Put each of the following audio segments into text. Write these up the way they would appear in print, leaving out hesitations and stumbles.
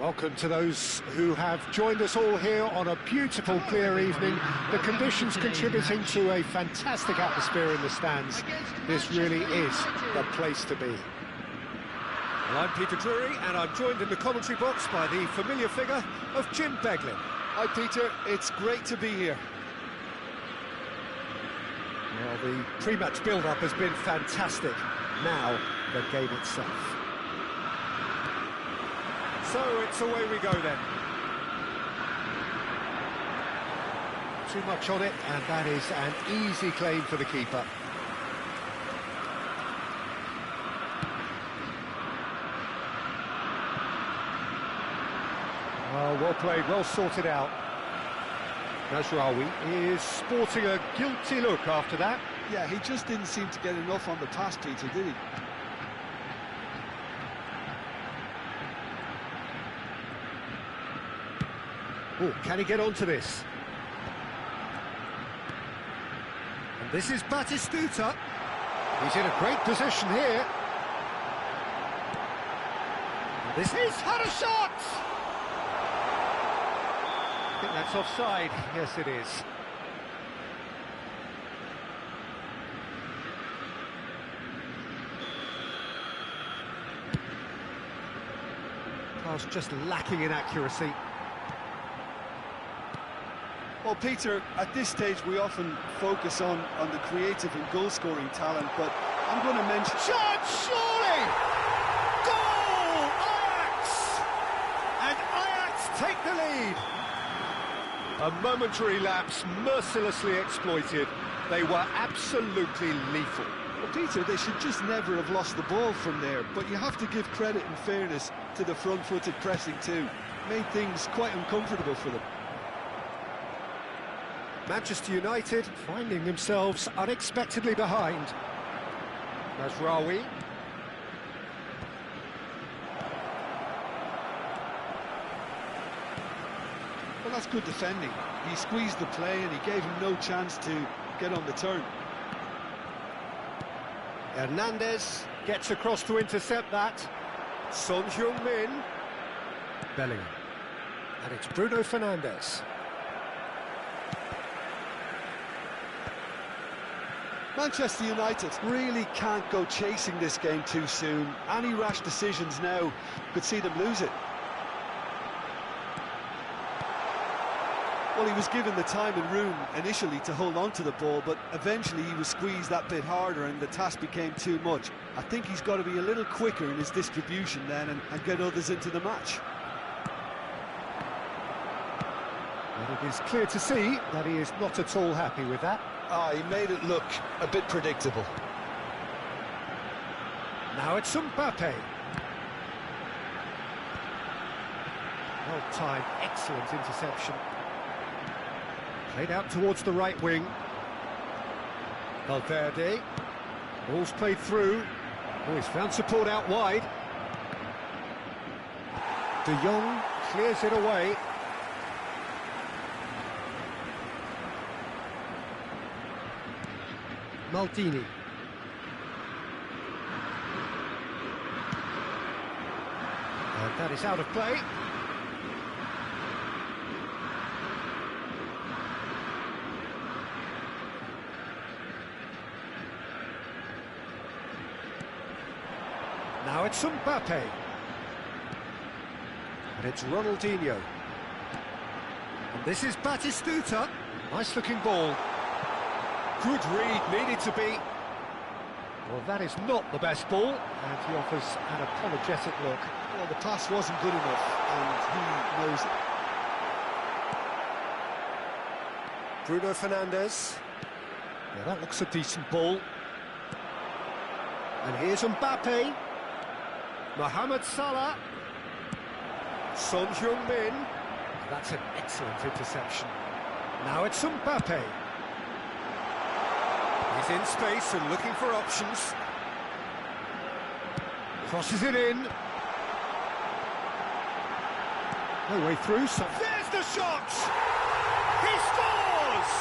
Welcome to those who have joined us all here on a beautiful, clear evening. The conditions contributing to a fantastic atmosphere in the stands. This really is the place to be. Well, I'm Peter Drury, and I'm joined in the commentary box by the familiar figure of Jim Beglin. Hi Peter, it's great to be here. Well, the pre-match build-up has been fantastic. Now, the game itself. So it's away we go then. Too much on it, and that is an easy claim for the keeper. Well played, well sorted out. Mazraoui is sporting a guilty look after that. Yeah, he just didn't seem to get enough on the pass, Peter, did he? Oh, can he get onto this? And this is Batistuta. He's in a great position here. And this is had a shot! I think that's offside. Yes, it is. Pass just lacking in accuracy. Well, Peter, at this stage we often focus on the creative and goal-scoring talent, but I'm going to mention... Shot, surely! Goal! Ajax! And Ajax take the lead. A momentary lapse, mercilessly exploited. They were absolutely lethal. Well, Peter, they should just never have lost the ball from there, but you have to give credit and fairness to the front-footed pressing too. Made things quite uncomfortable for them. Manchester United finding themselves unexpectedly behind. Mazraoui. Well, that's good defending. He squeezed the play and he gave him no chance to get on the turn. Hernandez gets across to intercept that. Son Heung-min. Bellingham. And it's Bruno Fernandes. Manchester United really can't go chasing this game too soon. Any rash decisions now could see them lose it. Well, he was given the time and room initially to hold on to the ball, but eventually he was squeezed that bit harder and the task became too much. I think he's got to be a little quicker in his distribution then and get others into the match. And it is clear to see that he is not at all happy with that. He made it look a bit predictable. Now it's Mbappe. Well-timed, excellent interception. Played out towards the right wing. Valverde. Ball's played through. Oh, he's found support out wide. De Jong clears it away. Maldini. And that is out of play. Now it's Mbappe. And it's Ronaldinho. And this is Batistuta. Nice looking ball. Good read, needed to be. Well, that is not the best ball, and he offers an apologetic look. Well, the pass wasn't good enough, and he knows it. Bruno Fernandes. Yeah, that looks a decent ball. And here's Mbappe. Mohamed Salah. Son Heung-min. That's an excellent interception. Now it's Mbappe. He's in space and looking for options. Crosses it in. No way through, so there's the shot! He scores!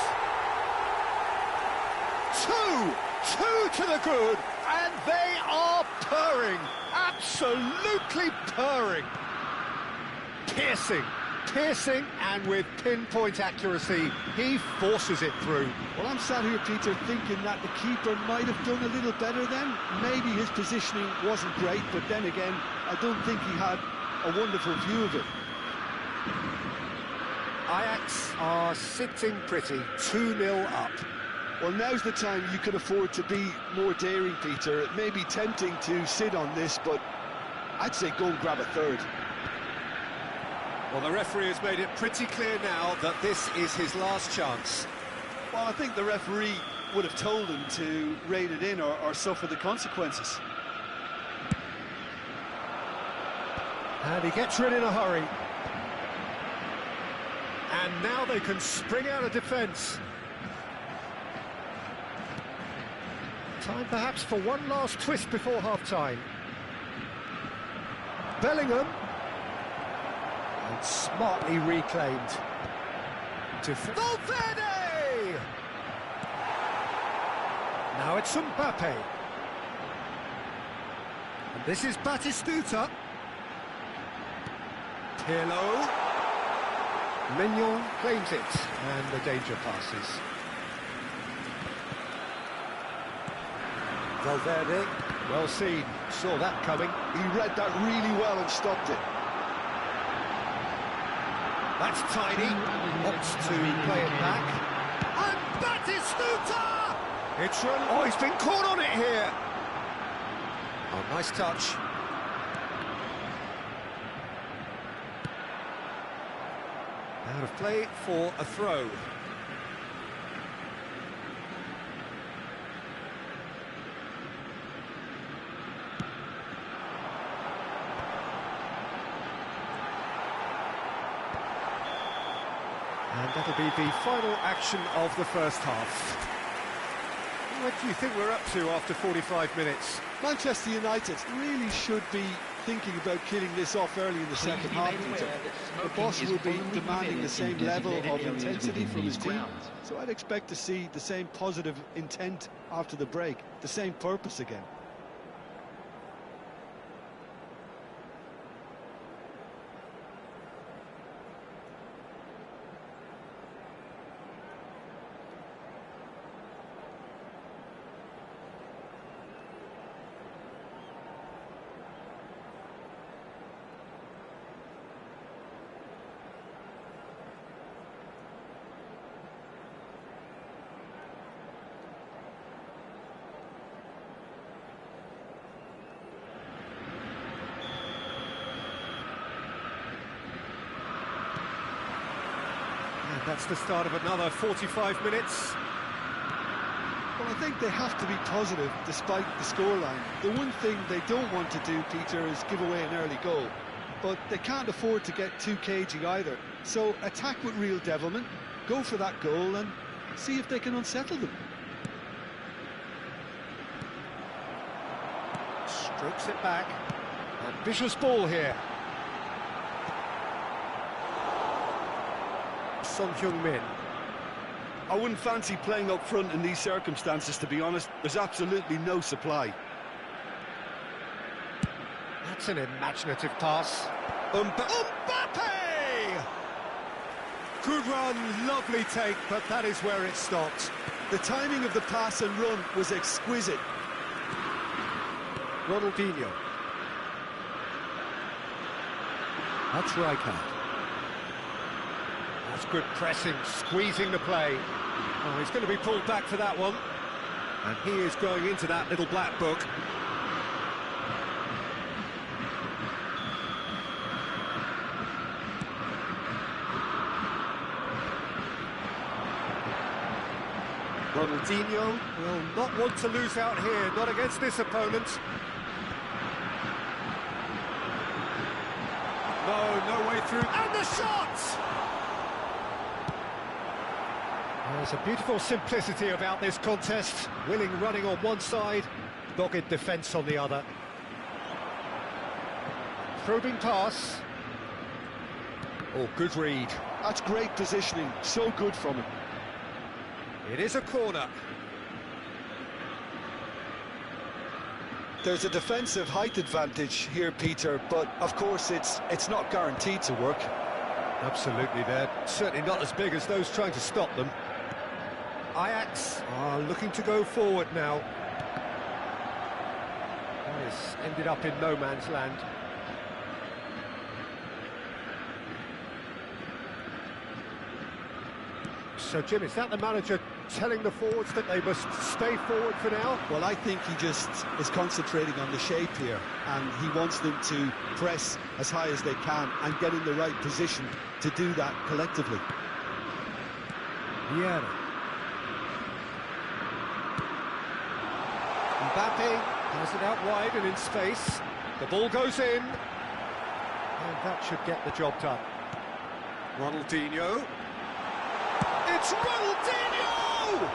Two to the good, and they are purring, absolutely purring. Piercing, and with pinpoint accuracy, he forces it through. Well, I'm sat here, Peter, thinking that the keeper might have done a little better then. Maybe his positioning wasn't great, but then again, I don't think he had a wonderful view of it. Ajax are sitting pretty, 2-0 up. Well, now's the time you can afford to be more daring, Peter. It may be tempting to sit on this, but I'd say go and grab a third. Well, the referee has made it pretty clear now that this is his last chance. Well, I think the referee would have told him to rein it in or suffer the consequences. And he gets rid in a hurry. And now they can spring out of defence. Time perhaps for one last twist before half-time. Bellingham. And smartly reclaimed. To Valverde! Now it's Mbappe. And this is Batistuta. Pirlo. Mignon claims it, and the danger passes. Valverde, well seen, saw that coming. He read that really well and stopped it. That's tidy, opts to play it back. And Batistuta! It's run, oh, he's been caught on it here. Oh, nice touch. Out of play for a throw. And that'll be the final action of the first half. What do you think we're up to after 45 minutes? Manchester United really should be thinking about killing this off early in the second half, Peter. The boss will be demanding the same level of intensity from his team, so I'd expect to see the same positive intent after the break, the same purpose again. That's the start of another 45 minutes. Well, I think they have to be positive despite the scoreline. The one thing they don't want to do, Peter, is give away an early goal. But they can't afford to get too cagey either. So attack with real devilment, go for that goal and see if they can unsettle them. Strokes it back. Ambitious ball here. Son Heung-min. I wouldn't fancy playing up front in these circumstances, to be honest. There's absolutely no supply. That's an imaginative pass. Mbappe! Good run, lovely take, but that is where it stopped. The timing of the pass and run was exquisite. Ronaldinho. That's Rijkaard. That's good pressing, squeezing the play. Oh, he's going to be pulled back for that one. And he is going into that little black book. Ronaldinho will not want to lose out here, not against this opponent. No way through. And the shot! There's a beautiful simplicity about this contest. Willing running on one side, dogged defence on the other. Probing pass. Oh, good read. That's great positioning, so good from him. It is a corner. There's a defensive height advantage here, Peter, but of course it's not guaranteed to work. Absolutely, they're certainly not as big as those trying to stop them. Ajax are looking to go forward now. This ended up in no man's land. So, Jim, is that the manager telling the forwards that they must stay forward for now? Well, I think he just is concentrating on the shape here, and he wants them to press as high as they can and get in the right position to do that collectively. Vieira. Mbappe has it out wide and in space. The ball goes in, and that should get the job done. Ronaldinho. It's Ronaldinho!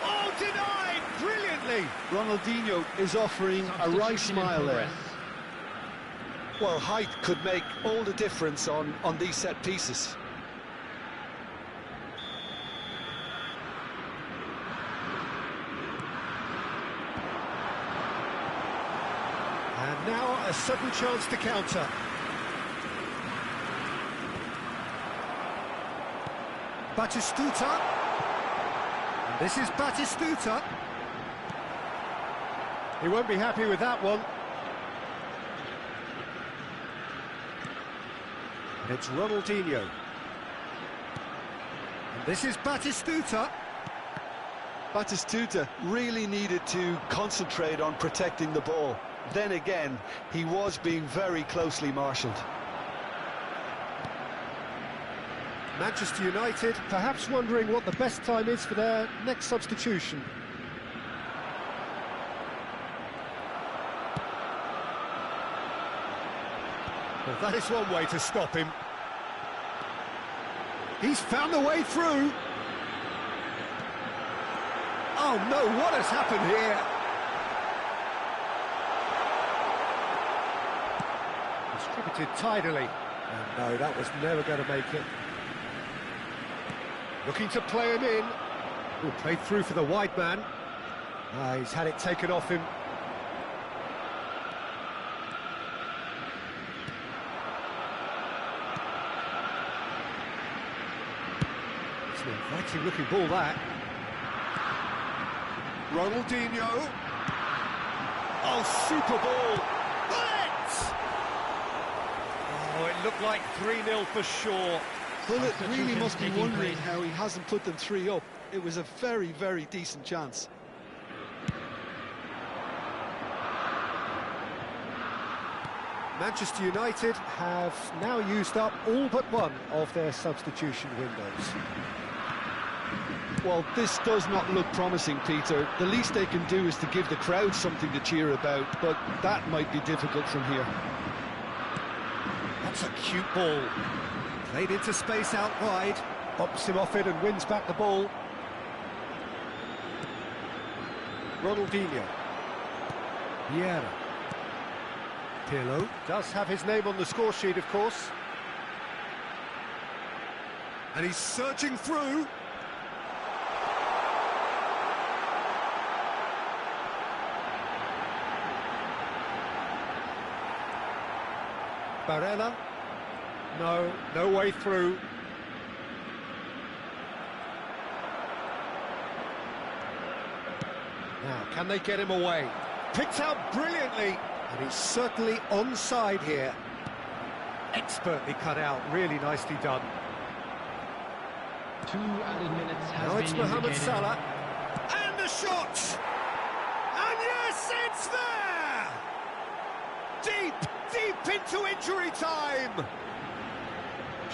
Oh, denied brilliantly! Ronaldinho is offering a right smile there. Well, height could make all the difference on these set pieces. And now a sudden chance to counter. Batistuta. And this is Batistuta. He won't be happy with that one. And it's Ronaldinho. And this is Batistuta. Batistuta really needed to concentrate on protecting the ball. Then again, he was being very closely marshalled. Manchester United perhaps wondering what the best time is for their next substitution. Well, that is one way to stop him. He's found the way through. Oh no, what has happened here? Distributed tidily. And no, that was never going to make it. Looking to play him in. Ooh, played through for the wide man. He's had it taken off him. It's an inviting looking ball, that. Ronaldinho. Oh, super ball. Oh, it looked like 3-0 for sure. Bullet really must be wondering how he hasn't put them 3 up. It was a very, very decent chance. Manchester United have now used up all but one of their substitution windows. Well, this does not look promising, Peter. The least they can do is to give the crowd something to cheer about, but that might be difficult from here. That's a cute ball. Played into space out wide, bops him off it and wins back the ball. Ronaldinho. Vieira. Pirlo does have his name on the score sheet, of course. And he's searching through. Barella. No way through. Now, can they get him away? Picked out brilliantly, and he's certainly onside here. Expertly cut out, really nicely done. 2 added minutes has Now it's been Mohamed indicated. Salah. And the shot! And yes, it's there! Deep into injury time!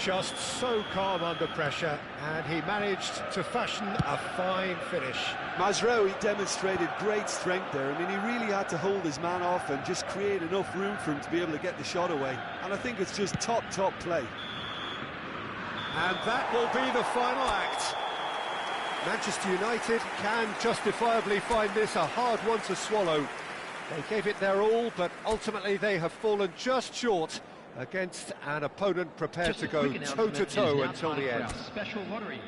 Just so calm under pressure, and he managed to fashion a fine finish. Mazraoui demonstrated great strength there. I mean, he really had to hold his man off and just create enough room for him to be able to get the shot away. And I think it's just top play. And that will be the final act. Manchester United can justifiably find this a hard one to swallow. They gave it their all, but ultimately they have fallen just short against an opponent prepared to go toe-to-toe until the end. Special lottery.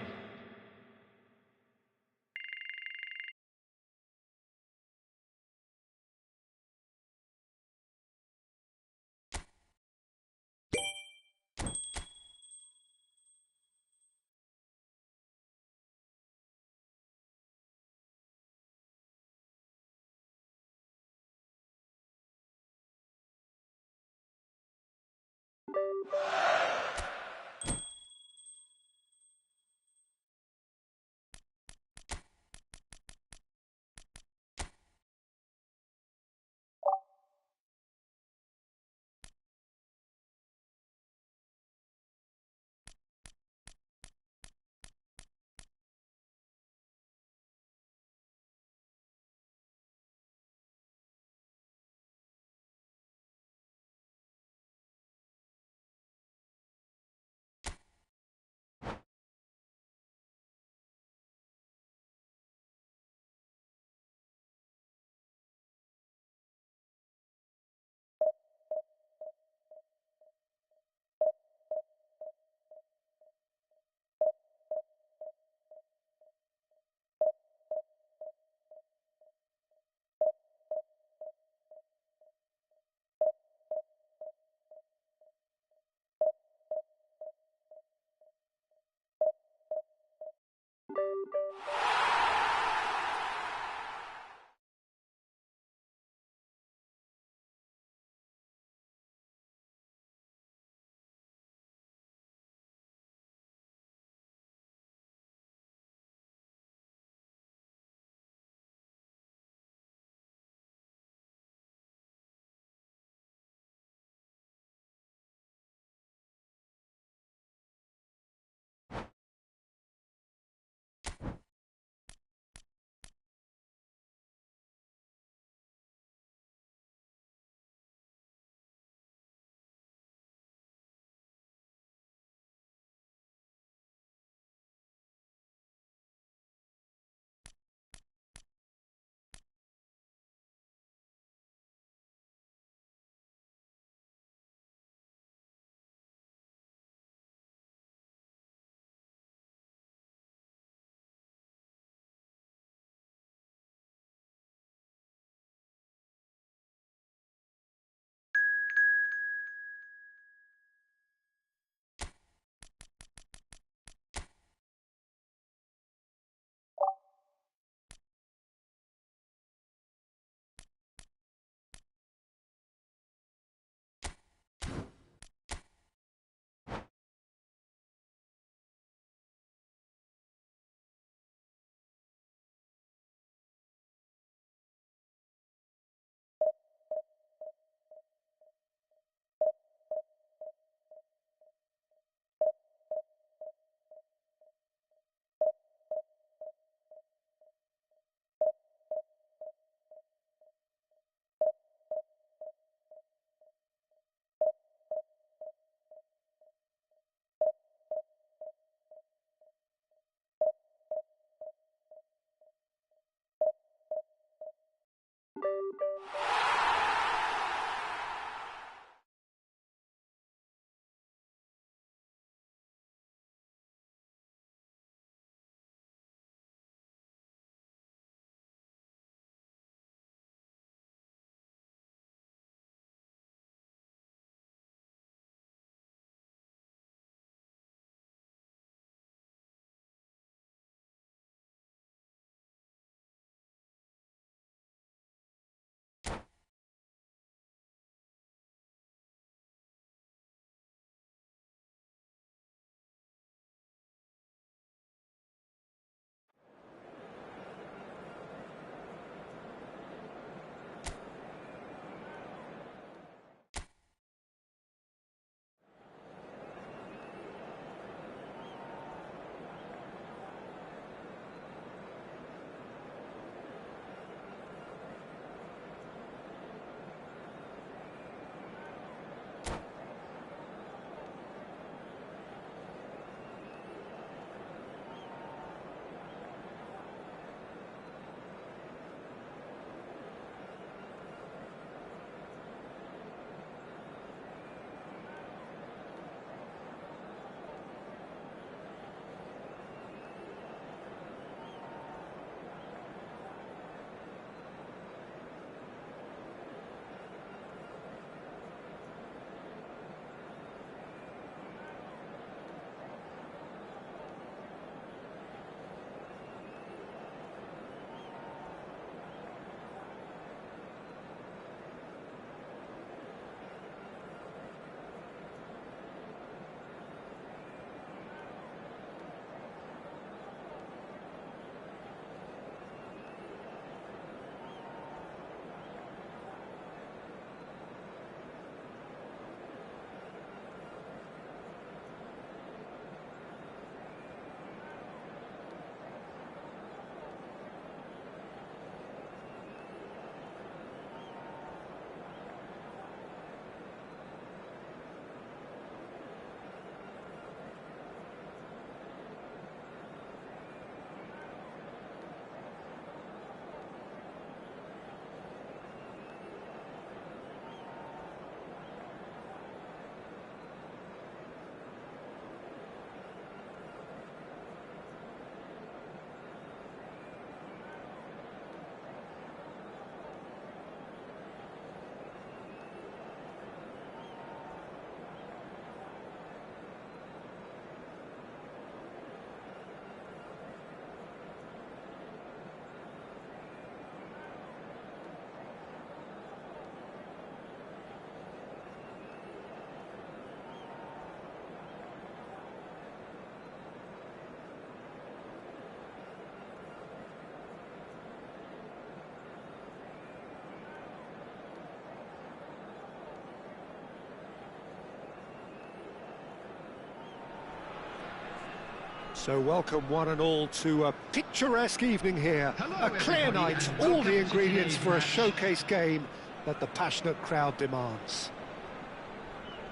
So welcome one and all to a picturesque evening here. Hello, A clear everybody, night, and all welcome the to ingredients today's for a match. showcase game that the passionate crowd demands.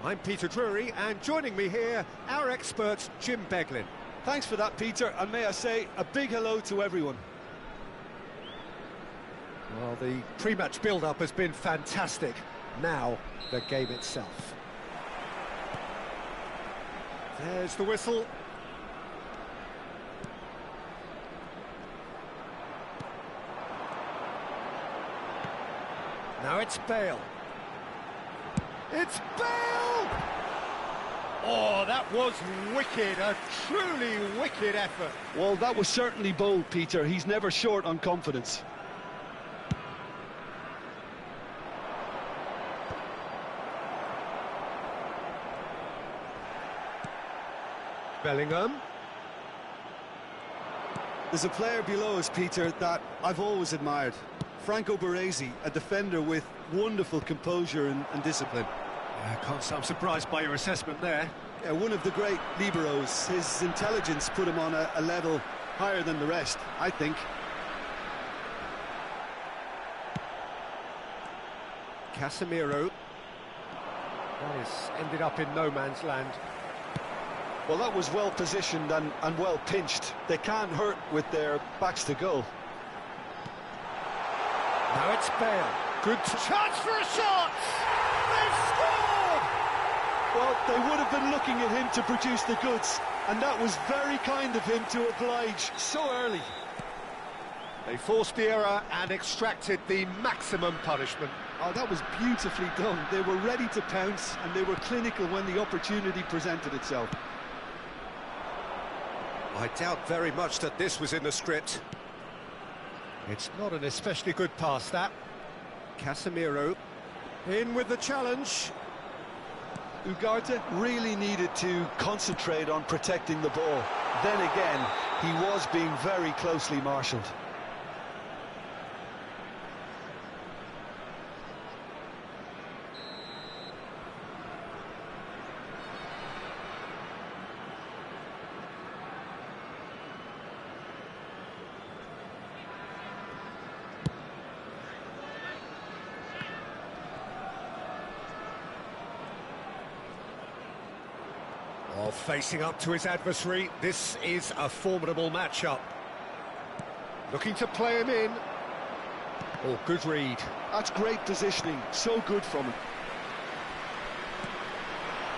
I'm Peter Drury, and joining me here, our expert, Jim Beglin. Thanks for that, Peter, and may I say a big hello to everyone. Well, the pre-match build-up has been fantastic. Now, the game itself. There's the whistle. Now it's Bale. It's Bale! Oh, that was wicked, a truly wicked effort. Well, that was certainly bold, Peter. He's never short on confidence. Bellingham. There's a player below us, Peter, that I've always admired. Franco Baresi, a defender with wonderful composure and discipline. Can't say I'm surprised by your assessment there. Yeah, one of the great liberos. His intelligence put him on a level higher than the rest, I think. Casemiro. That is ended up in no man's land. Well, that was well positioned and well pinched. They can't hurt with their backs to goal. Now it's Bale. Good chance for a shot! They've scored! Well, they would have been looking at him to produce the goods, and that was very kind of him to oblige so early. They forced the error and extracted the maximum punishment. Oh, that was beautifully done. They were ready to pounce, and they were clinical when the opportunity presented itself. I doubt very much that this was in the script. It's not an especially good pass, that. Casemiro in with the challenge. Ugarte really needed to concentrate on protecting the ball. Then again, he was being very closely marshalled. Well, facing up to his adversary, this is a formidable matchup. Looking to play him in. Oh, good read. That's great positioning, so good from him.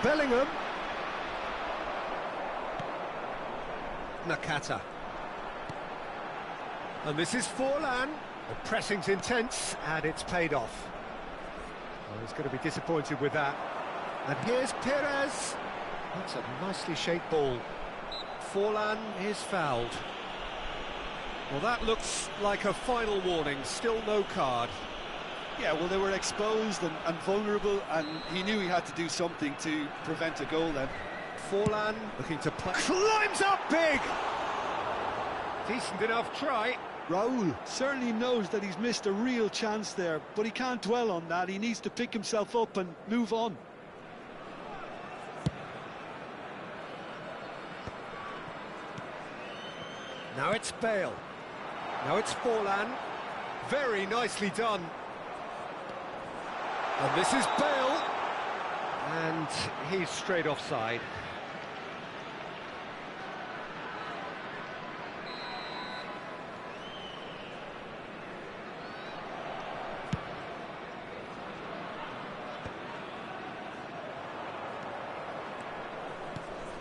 Bellingham. Nakata. And this is Forlan. The pressing's intense, and it's paid off. Well, he's going to be disappointed with that. And here's Perez. That's a nicely shaped ball. Forlan is fouled. Well, that looks like a final warning. Still no card. Yeah, well, they were exposed and vulnerable, and he knew he had to do something to prevent a goal then. Forlan looking to play. Climbs up big! Decent enough try. Raul certainly knows that he's missed a real chance there, but he can't dwell on that. He needs to pick himself up and move on. Now it's Bale. Now it's Forlan. Very nicely done. And this is Bale. And he's straight offside.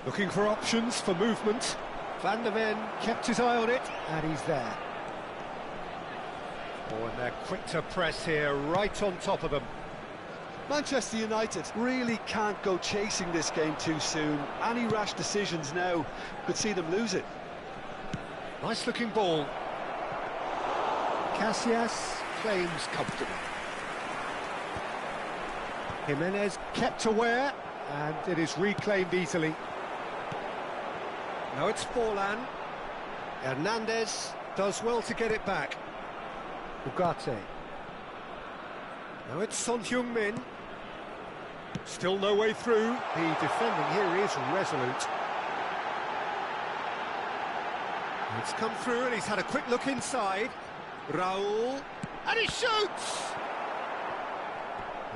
Looking for options for movement. Van der Ven kept his eye on it, and he's there. Oh, and they're quick to press here, right on top of them. Manchester United really can't go chasing this game too soon. Any rash decisions now could see them lose it. Nice looking ball. Casillas claims comfortable. Jimenez kept aware, and it is reclaimed easily. Now it's Forlan. Hernandez does well to get it back. Ugarte. Now it's Son Heung-min. Still no way through. The defending here is resolute. It's come through and he's had a quick look inside. Raul, and he shoots!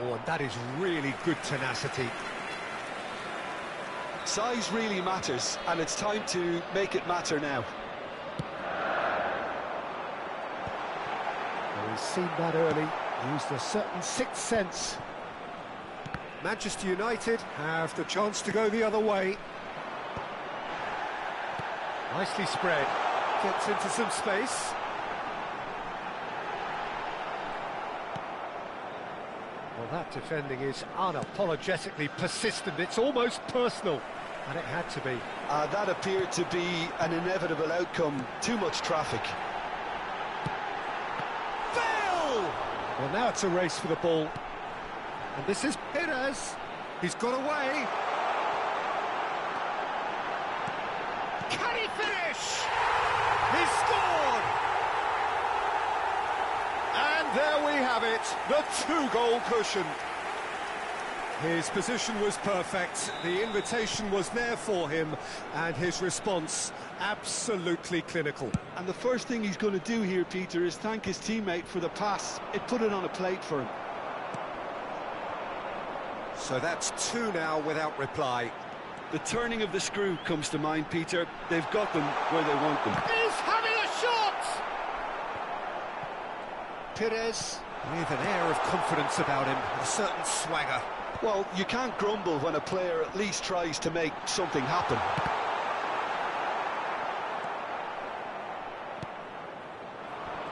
Oh, and that is really good tenacity. Size really matters, and it's time to make it matter now. Well, he's seen that early, used a certain sixth sense. Manchester United have the chance to go the other way. Nicely spread. Gets into some space. Well, that defending is unapologetically persistent. It's almost personal, and it had to be. That appeared to be an inevitable outcome. Too much traffic. Bale! Well, now it's a race for the ball. And this is Pires. He's got away. Can he finish? He's scored! And there we have it, the two-goal cushion. His position was perfect, the invitation was there for him, and his response absolutely clinical. And the first thing he's going to do here, Peter, is thank his teammate for the pass. It put it on a plate for him. So that's two now without reply. The turning of the screw comes to mind, Peter. They've got them where they want them. He's having a shot! Pires with an air of confidence about him, a certain swagger. Well, you can't grumble when a player at least tries to make something happen.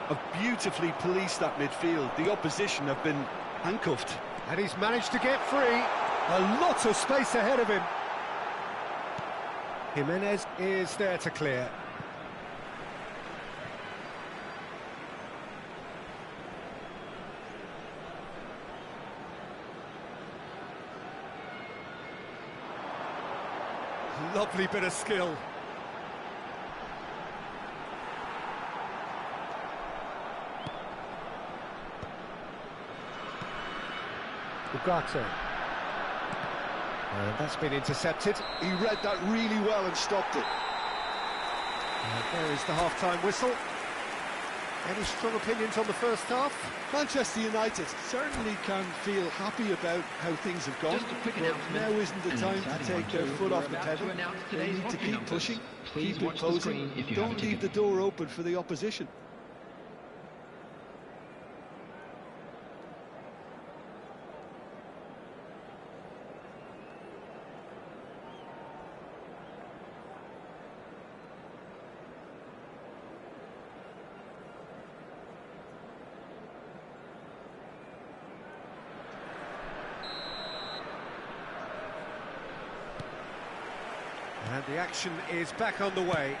Have beautifully policed that midfield. The opposition have been handcuffed. And he's managed to get free. A lot of space ahead of him. Jimenez is there to clear. Lovely bit of skill. Ugarte. And that's been intercepted. He read that really well and stopped it. And there is the half-time whistle. Any strong opinions on the first half? Manchester United certainly can feel happy about how things have gone, Just a quick but announcement. now isn't the An time exciting to take one, their too. foot off the We're about to pedal. announce They today's need to hockey keep numbers. pushing, Please keep watch the imposing, screen if you have a don't leave the ticket. door open for the opposition. And the action is back on the way.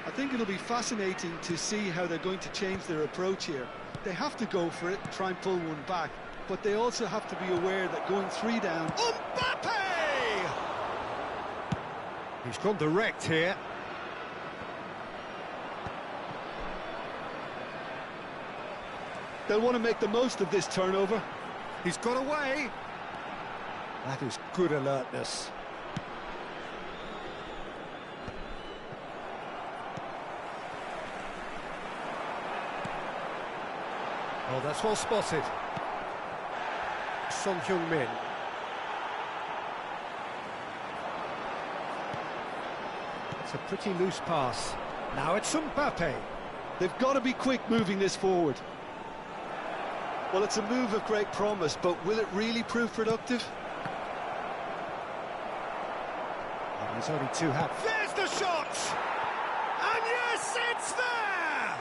I think it'll be fascinating to see how they're going to change their approach here. They have to go for it, try and pull one back, but they also have to be aware that going 3 down... Mbappe! He's gone direct here. They'll want to make the most of this turnover. He's got away. That is good alertness. Oh, that's well spotted. Son Heung-min. It's a pretty loose pass. Now it's Mbappe. They've got to be quick moving this forward. Well, it's a move of great promise, but will it really prove productive? And there's only two hands. There's the shot! And yes, it's there!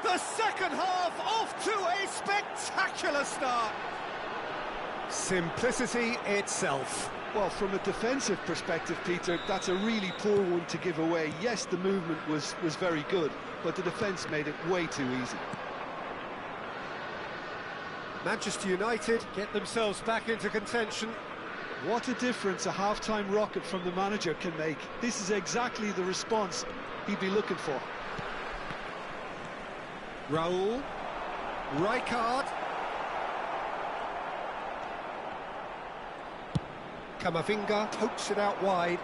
The second half off to a spectacular start. Simplicity itself. Well, from a defensive perspective, Peter, that's a really poor one to give away. Yes, the movement was very good, but the defence made it way too easy. Manchester United get themselves back into contention. What a difference a half-time rocket from the manager can make. This is exactly the response he'd be looking for. Raul, Rijkaard, Camavinga pokes it out wide.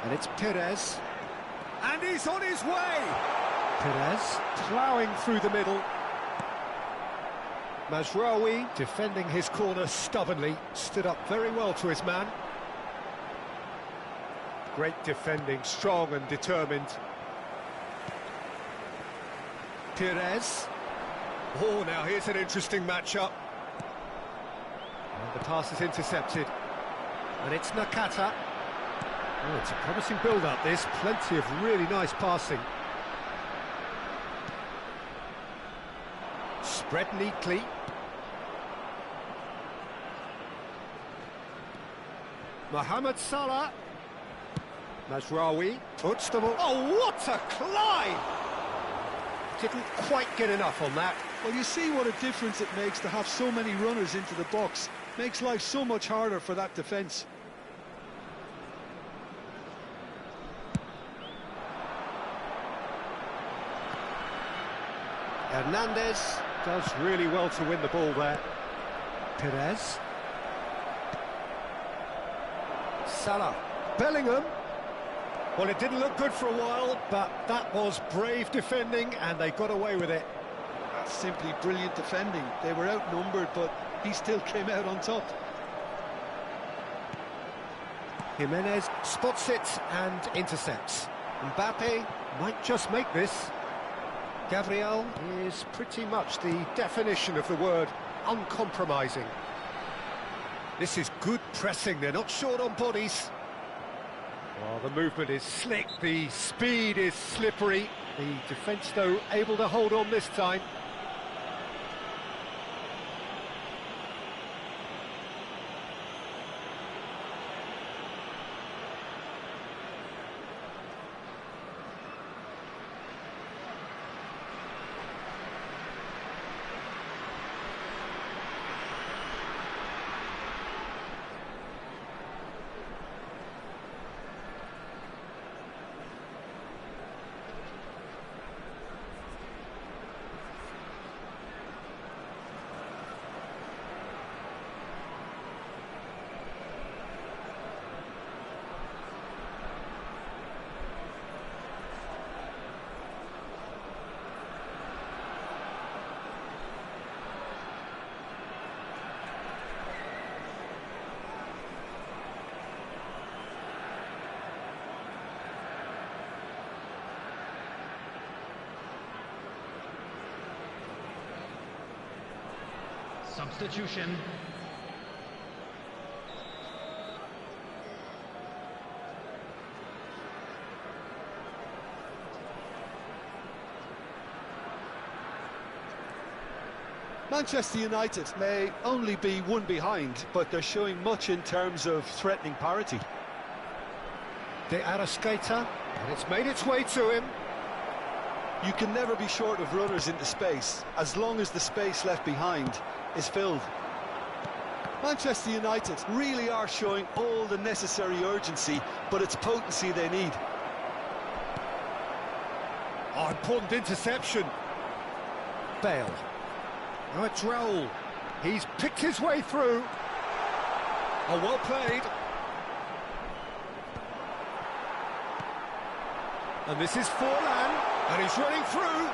And it's Pires. And he's on his way! Pires ploughing through the middle. Mazraoui defending his corner stubbornly, stood up very well to his man. Great defending, strong and determined. Pires. Oh, now here's an interesting matchup. And the pass is intercepted. And it's Nakata. Oh, it's a promising build-up, this. Plenty of really nice passing. Spread neatly. Mohamed Salah. Mazraoui puts the ball. Oh, what a climb! Didn't quite get enough on that. Well, you see what a difference it makes to have so many runners into the box. Makes life so much harder for that defence. Hernandez does really well to win the ball there. Pires. Salah. Bellingham. Well, it didn't look good for a while, but that was brave defending, and they got away with it. That's simply brilliant defending. They were outnumbered, but he still came out on top. Jimenez spots it and intercepts. Mbappe might just make this. Gabriel is pretty much the definition of the word uncompromising. This is good pressing, they're not short on bodies. Well, the movement is slick, the speed is slippery. The defence, though, able to hold on this time. Substitution. Manchester United may only be one behind, but they're showing much in terms of threatening parity. De Arrascaeta, and it's made its way to him. You can never be short of runners into space, as long as the space left behind is filled. Manchester United really are showing all the necessary urgency, but it's potency they need. Oh, important interception. Bale. Now it's Raul. He's picked his way through. Oh, well played. And this is Forlan, and he's running through.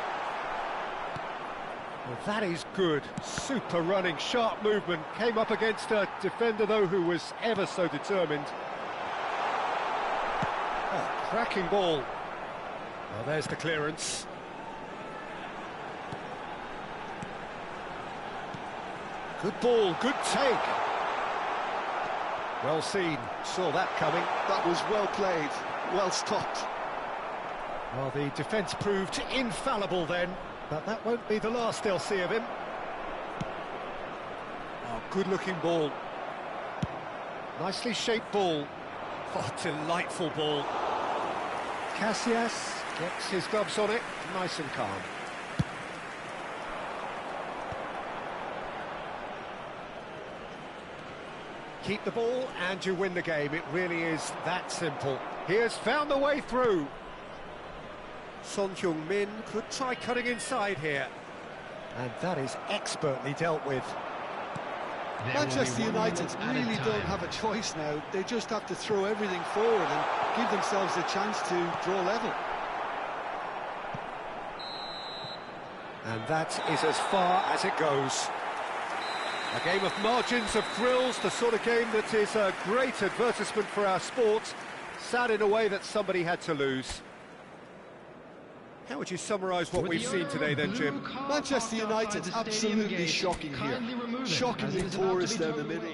Well, that is good. Super running, sharp movement. Came up against a defender, though, who was ever so determined. Oh, cracking ball. Well, there's the clearance. Good ball, good take. Well seen, saw that coming. That was well played, well stopped. Well, the defence proved infallible then, but that won't be the last they'll see of him. Oh, good-looking ball. Nicely shaped ball. Oh, delightful ball. Casillas gets his gloves on it, nice and calm. Keep the ball and you win the game. It really is that simple. He has found the way through. Son Heung-min could try cutting inside here. And that is expertly dealt with. Manchester United really don't have a choice now. They just have to throw everything forward, and give themselves a chance to draw level. And that is as far as it goes. A game of margins, of thrills, the sort of game that is a great advertisement for our sport. Sad in a way that somebody had to lose. How would you summarise what we've seen today then, Jim? Manchester United absolutely shocking here. Shockingly porous down the middle.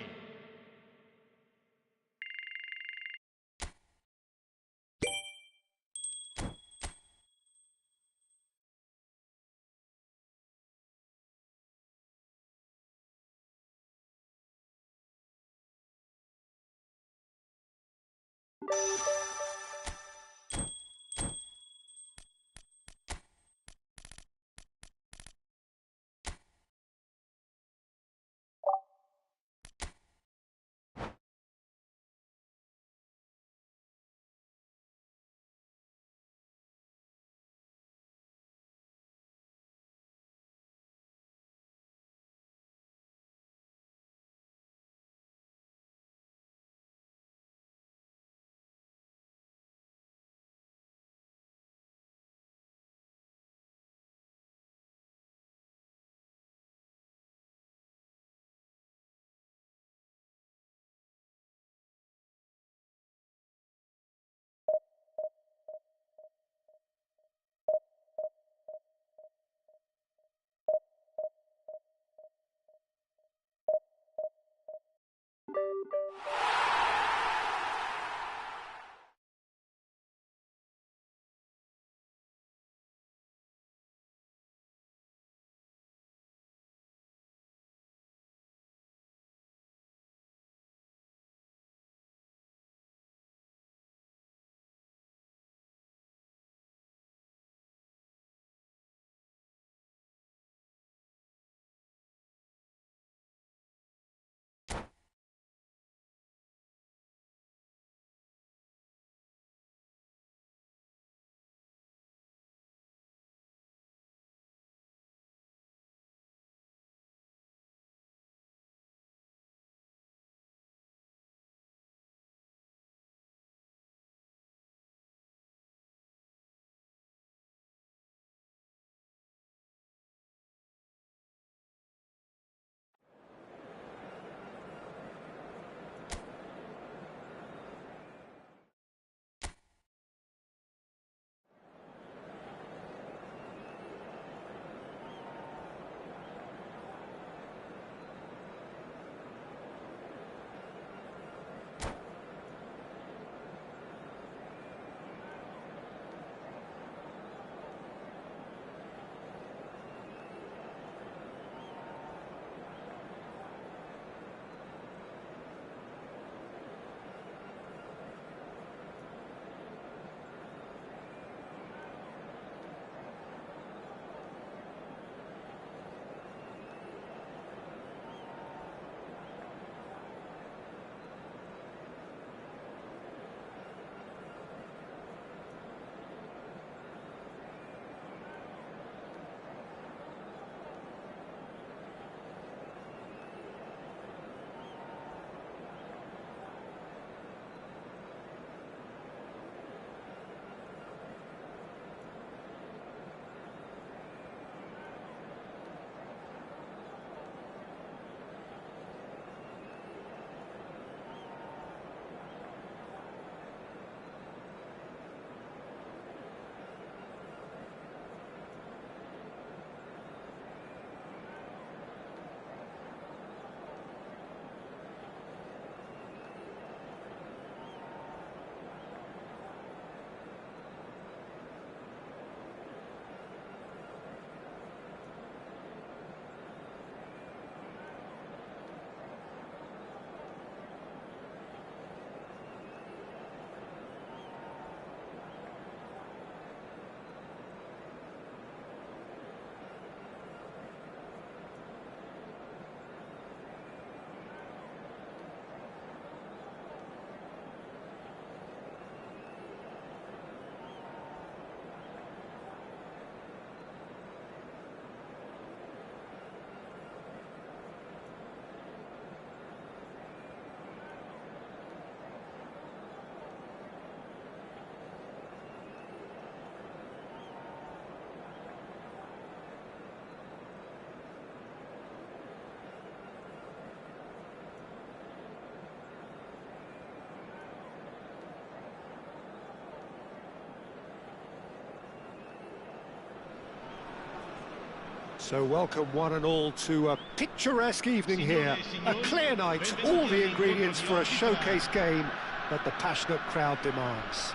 So welcome one and all to a picturesque evening here. A clear night, all the ingredients for a showcase game that the passionate crowd demands.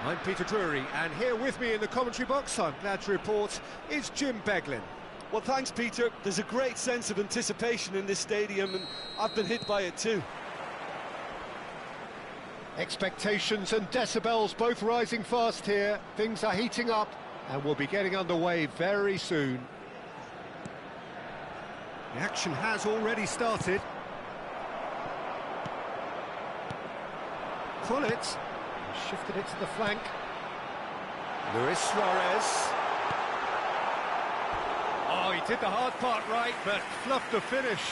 I'm Peter Drury, and here with me in the commentary box, I'm glad to report, is Jim Beglin. Well, thanks, Peter. There's a great sense of anticipation in this stadium, and I've been hit by it too. Expectations and decibels both rising fast here. Things are heating up, and we'll be getting underway very soon. The action has already started. Pullet shifted it to the flank. Luis Suarez. Oh, he did the hard part right, but fluffed the finish.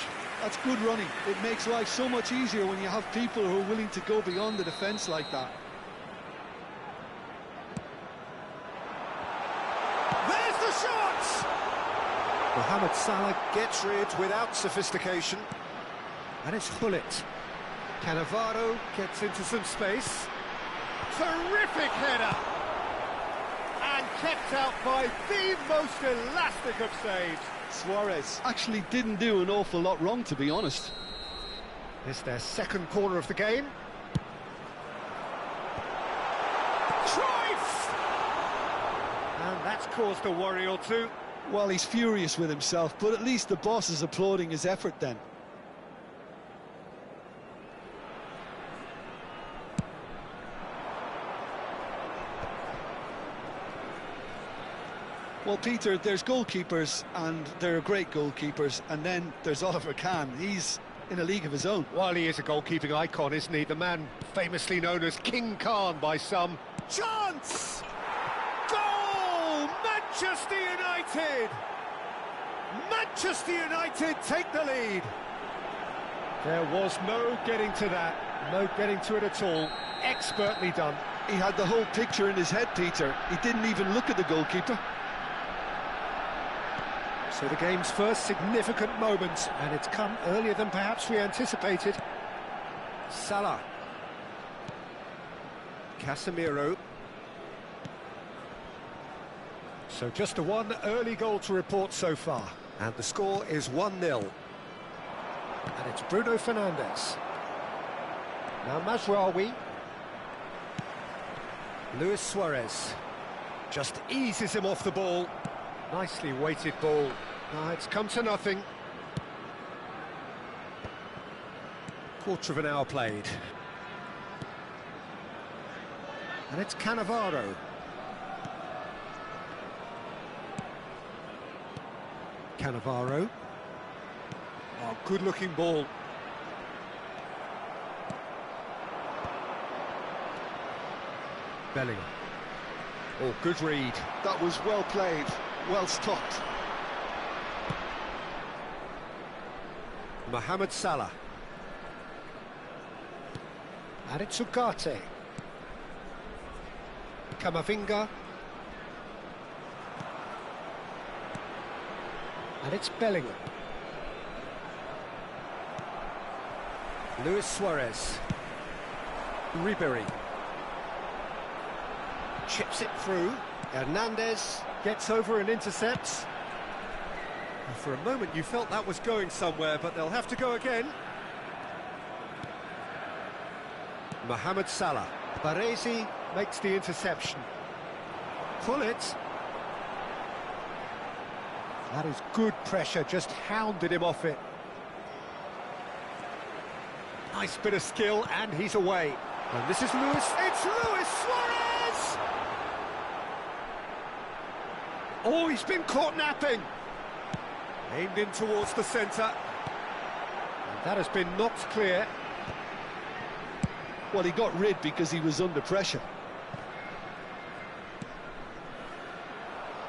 That's good running. It makes life so much easier when you have people who are willing to go beyond the defence like that. There's the shot! Mohamed Salah gets rid without sophistication. And it's Hullet. Cannavaro gets into some space. Terrific header! And kept out by the most elastic of saves. Suarez actually didn't do an awful lot wrong, to be honest. It's their second corner of the game. Cruyff! And that's caused a worry or two. Well, he's furious with himself, but at least the boss is applauding his effort then. Well, Peter, there's goalkeepers, and there are great goalkeepers, and then there's Oliver Kahn. He's in a league of his own. Well, he is a goalkeeping icon, isn't he? The man famously known as King Khan by some. Chance! Goal! Manchester United! Manchester United take the lead. There was no getting to that, no getting to it at all. Expertly done. He had the whole picture in his head, Peter. He didn't even look at the goalkeeper. So the game's first significant moment, and it's come earlier than perhaps we anticipated. Salah. Casemiro. So just the one early goal to report so far. And the score is 1-0. And it's Bruno Fernandes. Now Mazraoui. Luis Suarez. Just eases him off the ball. Nicely weighted ball. It's come to nothing. Quarter of an hour played. And it's Cannavaro. Cannavaro. Oh, good-looking ball. Bellingham. Oh, good read. That was well played, well stopped. Mohamed Salah. And it's Ugarte. Camavinga. And it's Bellingham. Luis Suarez. Ribéry. Chips it through. Hernandez gets over and intercepts. And for a moment you felt that was going somewhere, but they'll have to go again. Mohamed Salah. Baresi makes the interception. Pullet. That is good pressure, just hounded him off it. Nice bit of skill, and he's away. And this is Luis. It's Luis Suarez! Oh, he's been caught napping. Aimed in towards the centre. And that has been knocked clear. Well, he got rid because he was under pressure.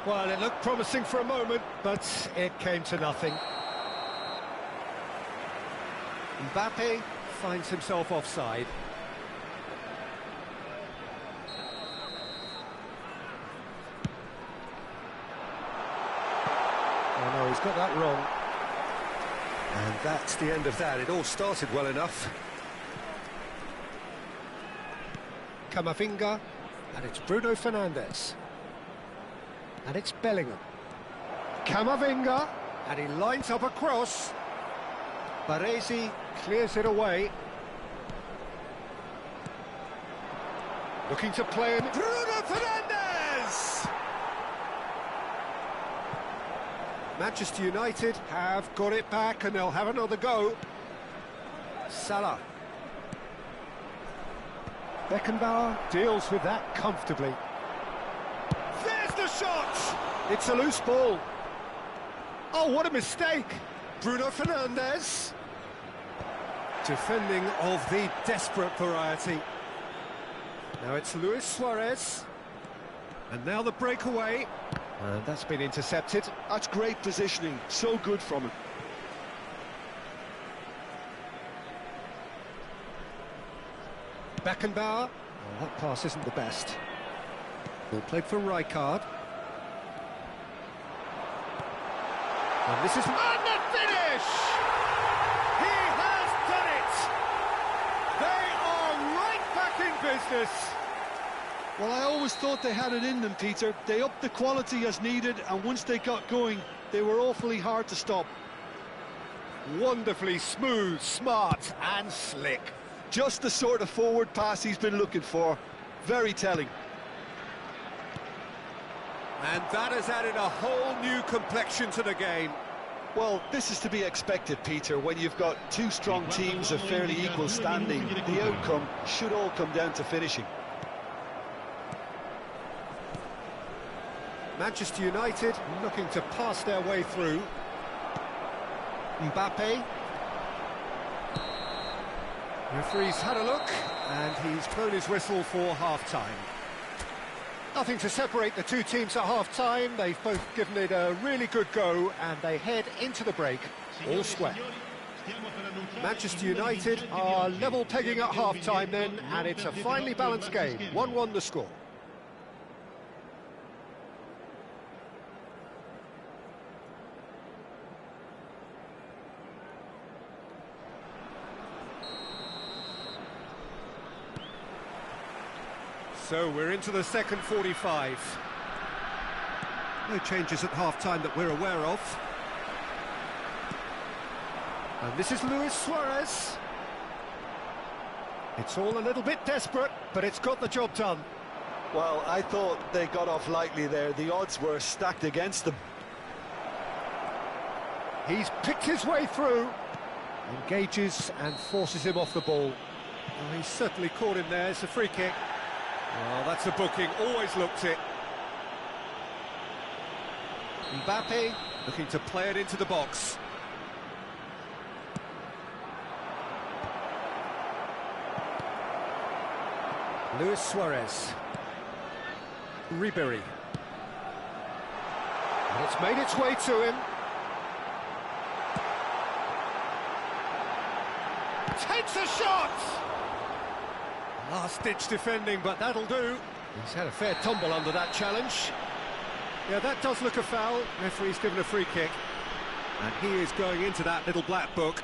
Well, it looked promising for a moment, but it came to nothing. Mbappe finds himself offside. Oh no, he's got that wrong. And that's the end of that. It all started well enough. Camavinga, and it's Bruno Fernandes. And it's Bellingham. Camavinga, and he lines up a cross. Baresi clears it away. Looking to play in. Bruno Fernandes! Manchester United have got it back and they'll have another go. Salah. Beckenbauer deals with that comfortably. There's the shot! It's a loose ball. Oh, what a mistake! Bruno Fernandes. Defending of the desperate variety. Now it's Luis Suarez. And now the breakaway. And that's been intercepted. That's great positioning, so good from him. Beckenbauer. Oh, that pass isn't the best. Ball played for Rijkaard. And this is... And the finish! He has done it! They are right back in business. Well, I always thought they had it in them, Peter. They upped the quality as needed, and once they got going, they were awfully hard to stop. Wonderfully smooth, smart and slick. Just the sort of forward pass he's been looking for. Very telling. And that has added a whole new complexion to the game. Well, this is to be expected, Peter, when you've got two strong teams of fairly equal standing. The outcome should all come down to finishing. Manchester United looking to pass their way through. Mbappe. Referee's had a look, and he's blown his whistle for half-time. Nothing to separate the two teams at half-time. They've both given it a really good go, and they head into the break all square. Manchester United are level pegging at half-time then, and it's a finely balanced game. 1-1 the score. So we're into the second 45. No changes at half-time that we're aware of. And this is Luis Suarez. It's all a little bit desperate, but it's got the job done. Well, I thought they got off lightly there. The odds were stacked against them. He's picked his way through. Engages and forces him off the ball. Well, he's certainly caught him there. It's a free kick. Well, that's a booking. Always looked it. Mbappe Looking to play it into the box. Luis Suarez. Ribéry. And it's made its way to him. Takes a shot! Last-ditch defending, but that'll do. He's had a fair tumble under that challenge. Yeah, that does look a foul. Referee's given a free kick. And he is going into that little black book.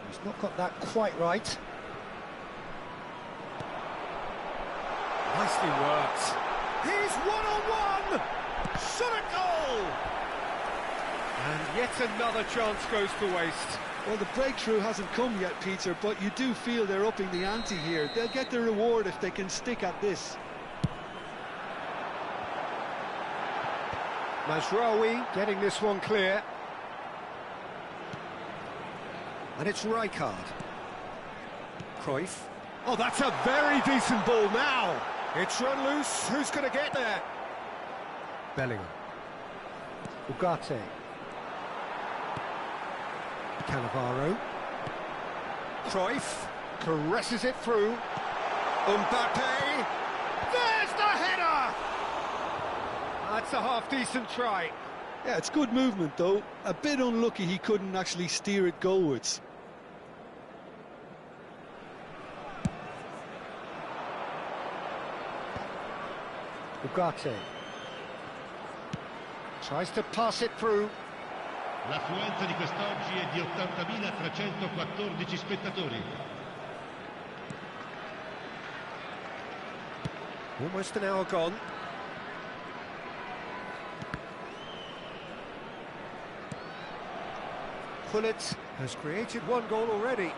He's not got that quite right. Nicely worked. He's one-on-one! Shot a goal! And yet another chance goes to waste. Well, the breakthrough hasn't come yet, Peter, but you do feel they're upping the ante here. They'll get the reward if they can stick at this. Mazraoui getting this one clear. And it's Rijkaard. Cruyff. Oh, that's a very decent ball now. It's run loose. Who's going to get there? Bellingham. Ugarte. Cannavaro. Cruyff. Caresses it through. Mbappe. There's the header! That's a half-decent try. Yeah, it's good movement, though. A bit unlucky he couldn't actually steer it goalwards. Ugarte. Tries to pass it through. L'affluenza di quest'oggi è di 80.314 spettatori. Almost an hour gone. Gullit has created one goal already.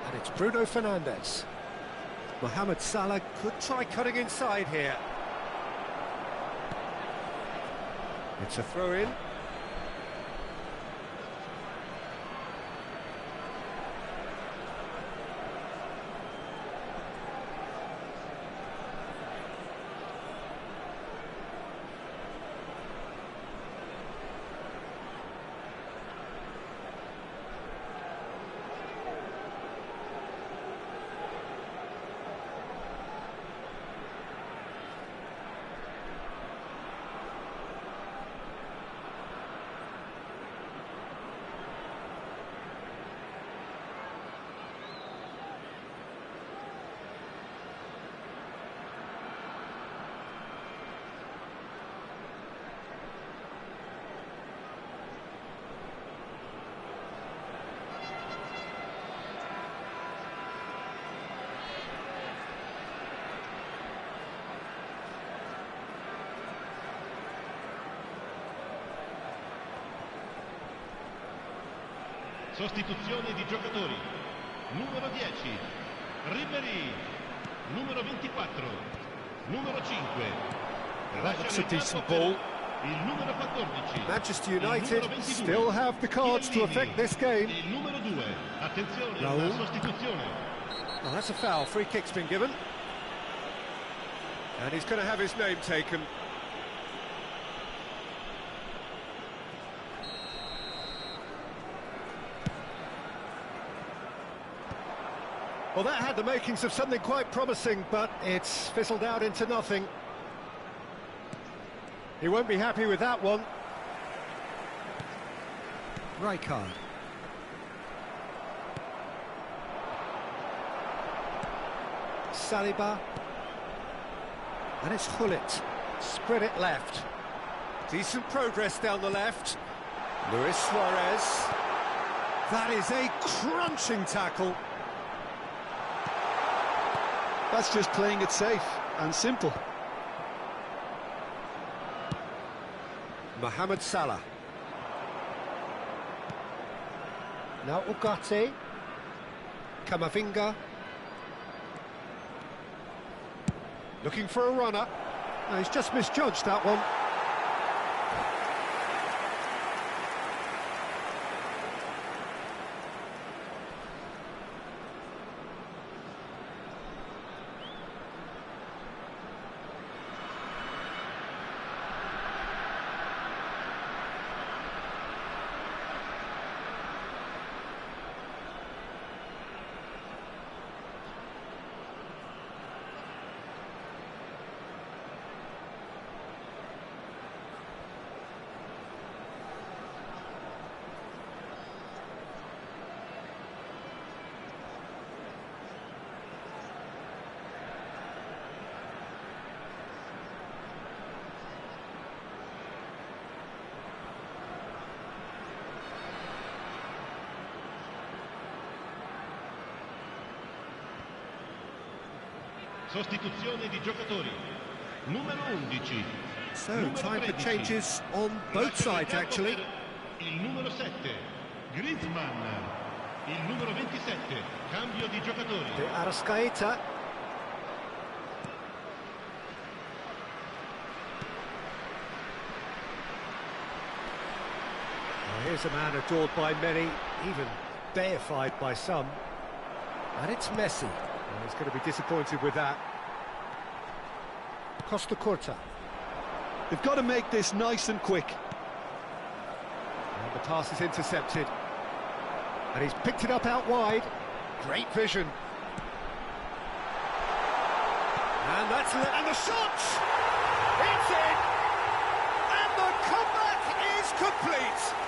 And it's Bruno Fernandes. Mohamed Salah could try cutting inside here. It's a throw-in. Sostituzione di giocatori. Numero 10, Ribéry. Numero 24, numero 5. That's a decent ball. Il numero 14. Manchester United still have the cards to affect this game. Il numero 2. Attenzione, Raul. una sostituzione. Well, that's a foul. Free kick's been given. And he's going to have his name taken. Well, that had the makings of something quite promising, but it's fizzled out into nothing. He won't be happy with that one. Rijkaard. Saliba. And it's Gullit. Spread it left. Decent progress down the left. Luis Suarez. That is a crunching tackle. That's just playing it safe and simple. Mohamed Salah. Now Ugarte. Camavinga. Looking for a runner. No, he's just misjudged that one. Sostituzione di giocatori. Numero 11. So, numero time for 13. changes on both sides, actually. Il numero 7, Griezmann. Il numero 27, cambio di giocatori. De Arrascaeta. Well, here's a man adored by many, even deified by some. And it's Messi. Well, he's going to be disappointed with that. Costa Curta. They've got to make this nice and quick. And the pass is intercepted. And he's picked it up out wide. Great vision. And and the shot! It's in! And the comeback is complete!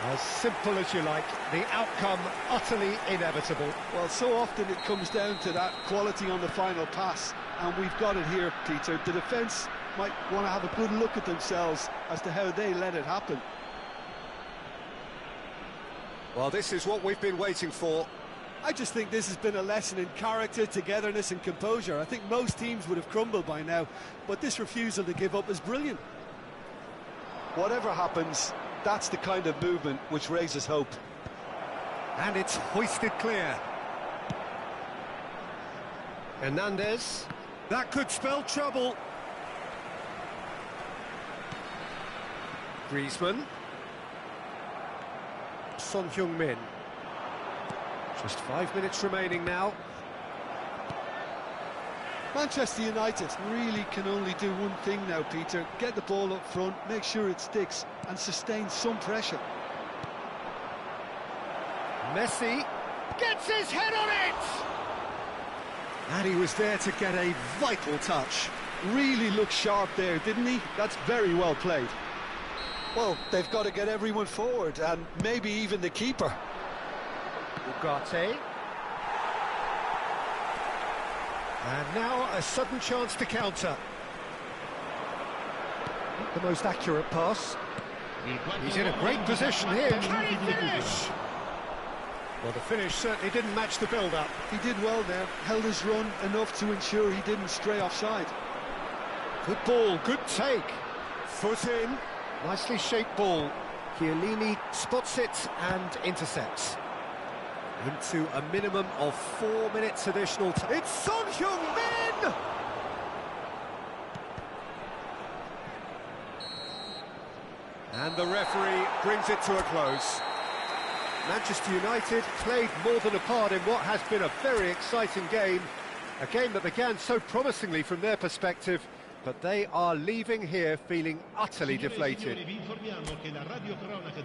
As simple as you like, the outcome utterly inevitable. Well, so often it comes down to that quality on the final pass, and we've got it here, Peter. The defence might want to have a good look at themselves as to how they let it happen. Well, this is what we've been waiting for. I just think this has been a lesson in character, togetherness and composure. I think most teams would have crumbled by now, but this refusal to give up is brilliant. Whatever happens, that's the kind of movement which raises hope. And it's hoisted clear. Hernandez. That could spell trouble. Griezmann. Son Heung-min. Just 5 minutes remaining now. Manchester United really can only do one thing now, Peter. Get the ball up front, make sure it sticks, and sustain some pressure. Messi gets his head on it! And he was there to get a vital touch. Really looked sharp there, didn't he? That's very well played. Well, they've got to get everyone forward, and maybe even the keeper. Ugarte. And now a sudden chance to counter. Not the most accurate pass. He's in a great position here. Can he finish? Well, the finish certainly didn't match the build-up. He did well there, held his run enough to ensure he didn't stray offside. Good ball, good take. Foot in. Nicely shaped ball. Chiellini spots it and intercepts. Into a minimum of 4 minutes additional time. It's Son Heung-min! And the referee brings it to a close. Manchester United played more than a part in what has been a very exciting game. A game that began so promisingly from their perspective, but they are leaving here feeling utterly deflated.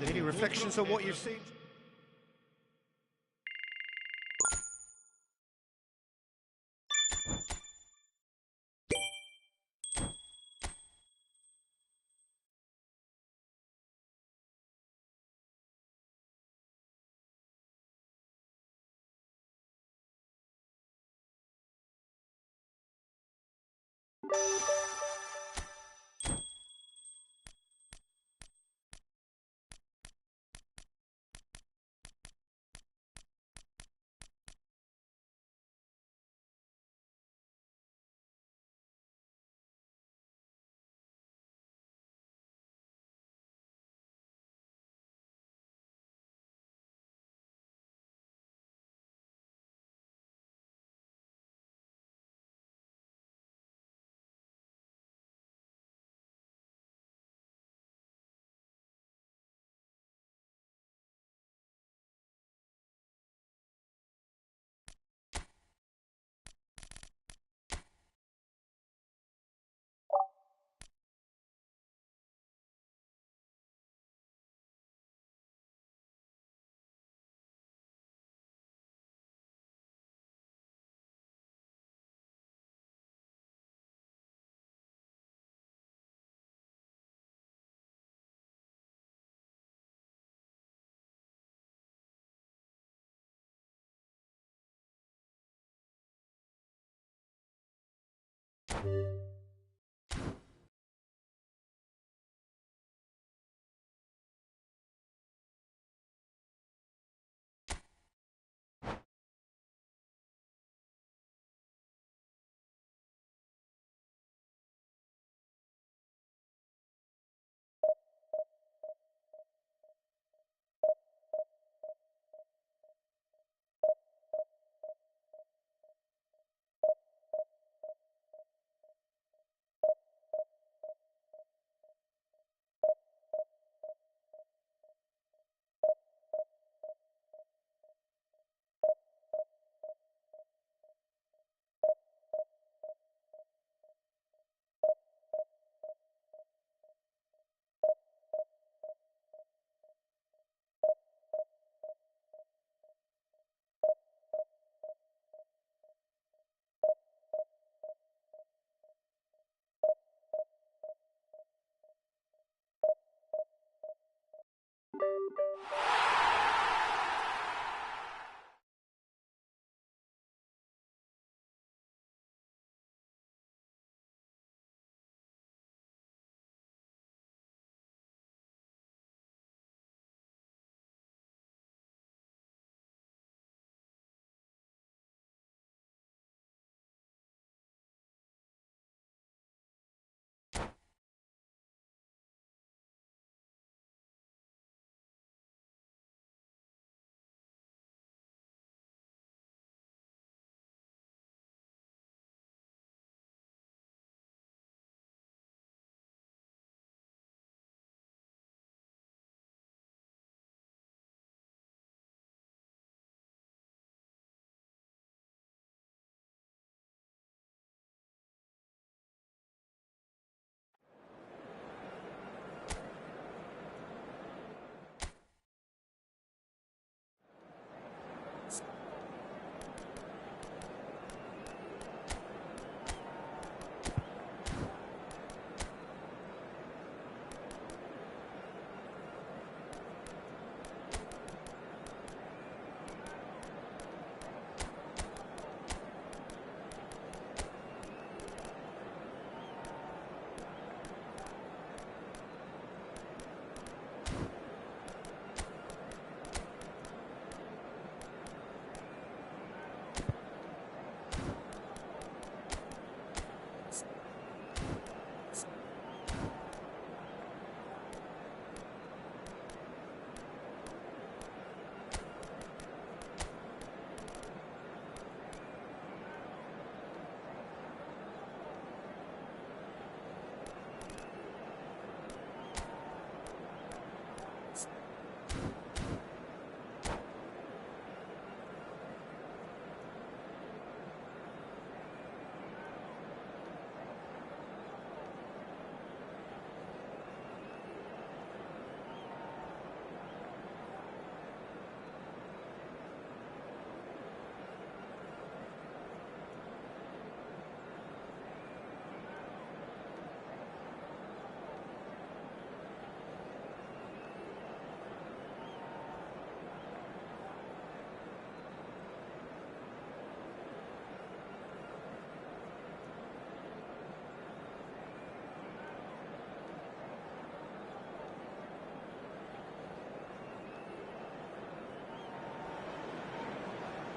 Any reflections on what you've seen?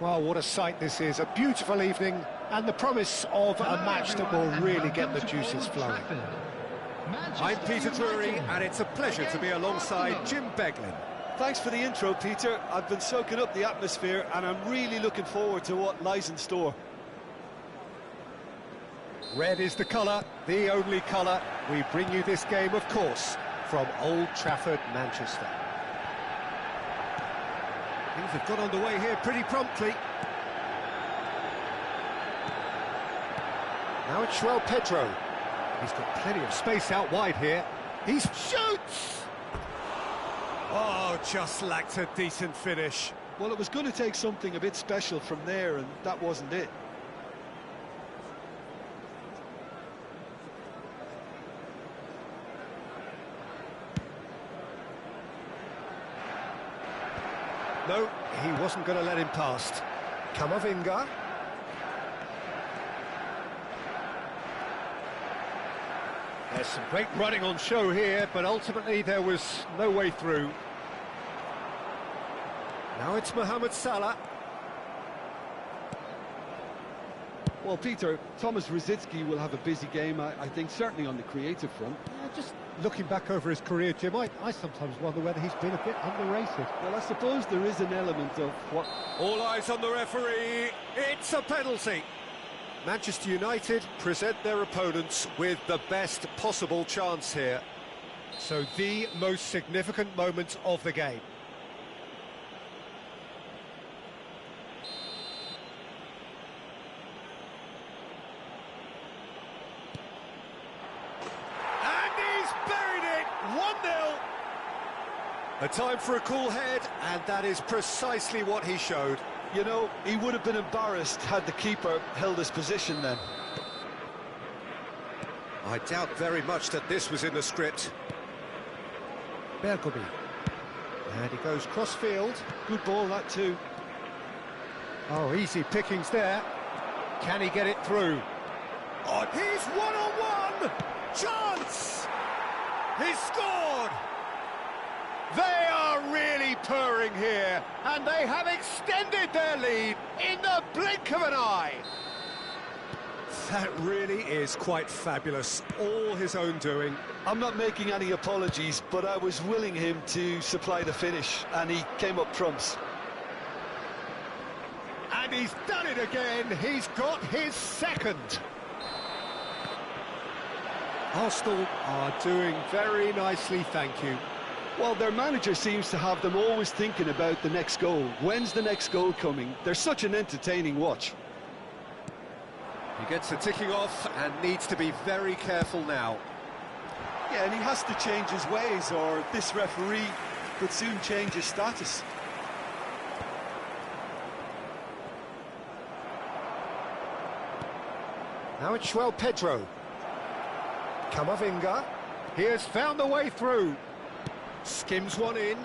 Well, what a sight this is. A beautiful evening and the promise of a match that will really get the juices flowing. I'm Peter Drury, and it's a pleasure to be alongside Jim Beglin. Thanks for the intro, Peter. I've been soaking up the atmosphere, and I'm really looking forward to what lies in store. Red is the colour, the only colour. We bring you this game, of course, from Old Trafford, Manchester. Things have got underway here pretty promptly. Now it's João Pedro. He's got plenty of space out wide here. He shoots! Oh, just lacked a decent finish. Well, it was going to take something a bit special from there, and that wasn't it. No, he wasn't going to let him past. Camavinga. There's some great running on show here, but ultimately there was no way through. Now it's Mohamed Salah. Well, Peter, Thomas Rosicky will have a busy game, I think, certainly on the creative front. Yeah, just looking back over his career, Jim, I sometimes wonder whether he's been a bit underrated. Well, I suppose there is an element of what... All eyes on the referee. It's a penalty. Manchester United present their opponents with the best possible chance here. So the most significant moment of the game. And he's buried it! 1-0. A time for a cool head, and that is precisely what he showed. You know, he would have been embarrassed had the keeper held his position then. I doubt very much that this was in the script. Bergkamp. And he goes cross-field. Good ball, that too. Oh, easy pickings there. Can he get it through? Oh, he's one-on-one! Chance! He's scored! They are really purring here, and they have extended their lead in the blink of an eye. That really is quite fabulous, all his own doing. I'm not making any apologies, but I was willing him to supply the finish, and he came up trumps. And he's done it again, he's got his second. Arsenal are doing very nicely, thank you. Well, their manager seems to have them always thinking about the next goal. When's the next goal coming? They're such an entertaining watch. He gets the ticking off and needs to be very careful now. Yeah, and he has to change his ways, or this referee could soon change his status. Now it's João Pedro. Camavinga. He has found the way through. Skims one in.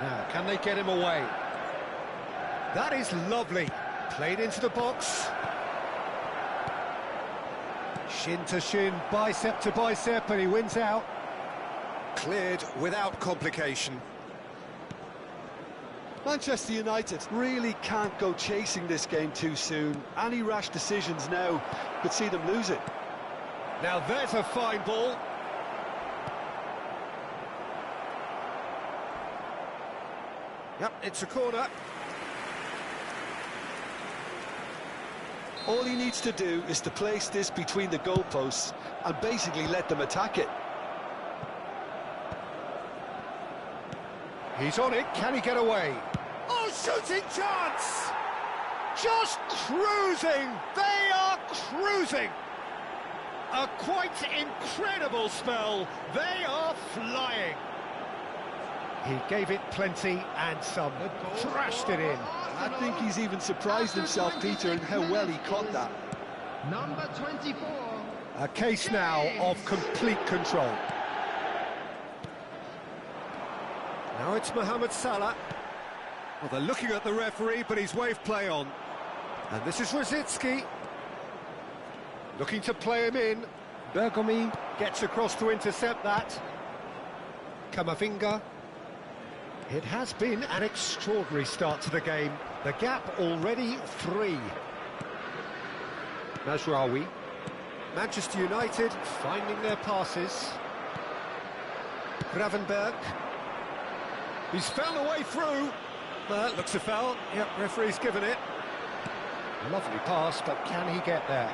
Now, can they get him away? That is lovely. Played into the box. Shin to shin, bicep to bicep, and he wins out. Cleared without complication. Manchester United really can't go chasing this game too soon. Any rash decisions now could see them lose it. Now there's a fine ball. Yep, it's a corner. All he needs to do is to place this between the goalposts and basically let them attack it. He's on it, can he get away? Oh, shooting chance! Just cruising! They are cruising! A quite incredible spell. They are flying. He gave it plenty and some. Thrashed it in. I think he's even surprised himself, Peter, in how well he caught that. Number 24. A case now of complete control. Now it's Mohamed Salah. Well, they're looking at the referee, but he's waved play on. And this is Rosicky. Looking to play him in. Bergomi gets across to intercept that. Camavinga. It has been an extraordinary start to the game. The gap already 3. Mazraoui. Manchester United finding their passes. Gravenberg. He's found a way through. Looks a foul. Yep, referee's given it. Lovely pass, but can he get there?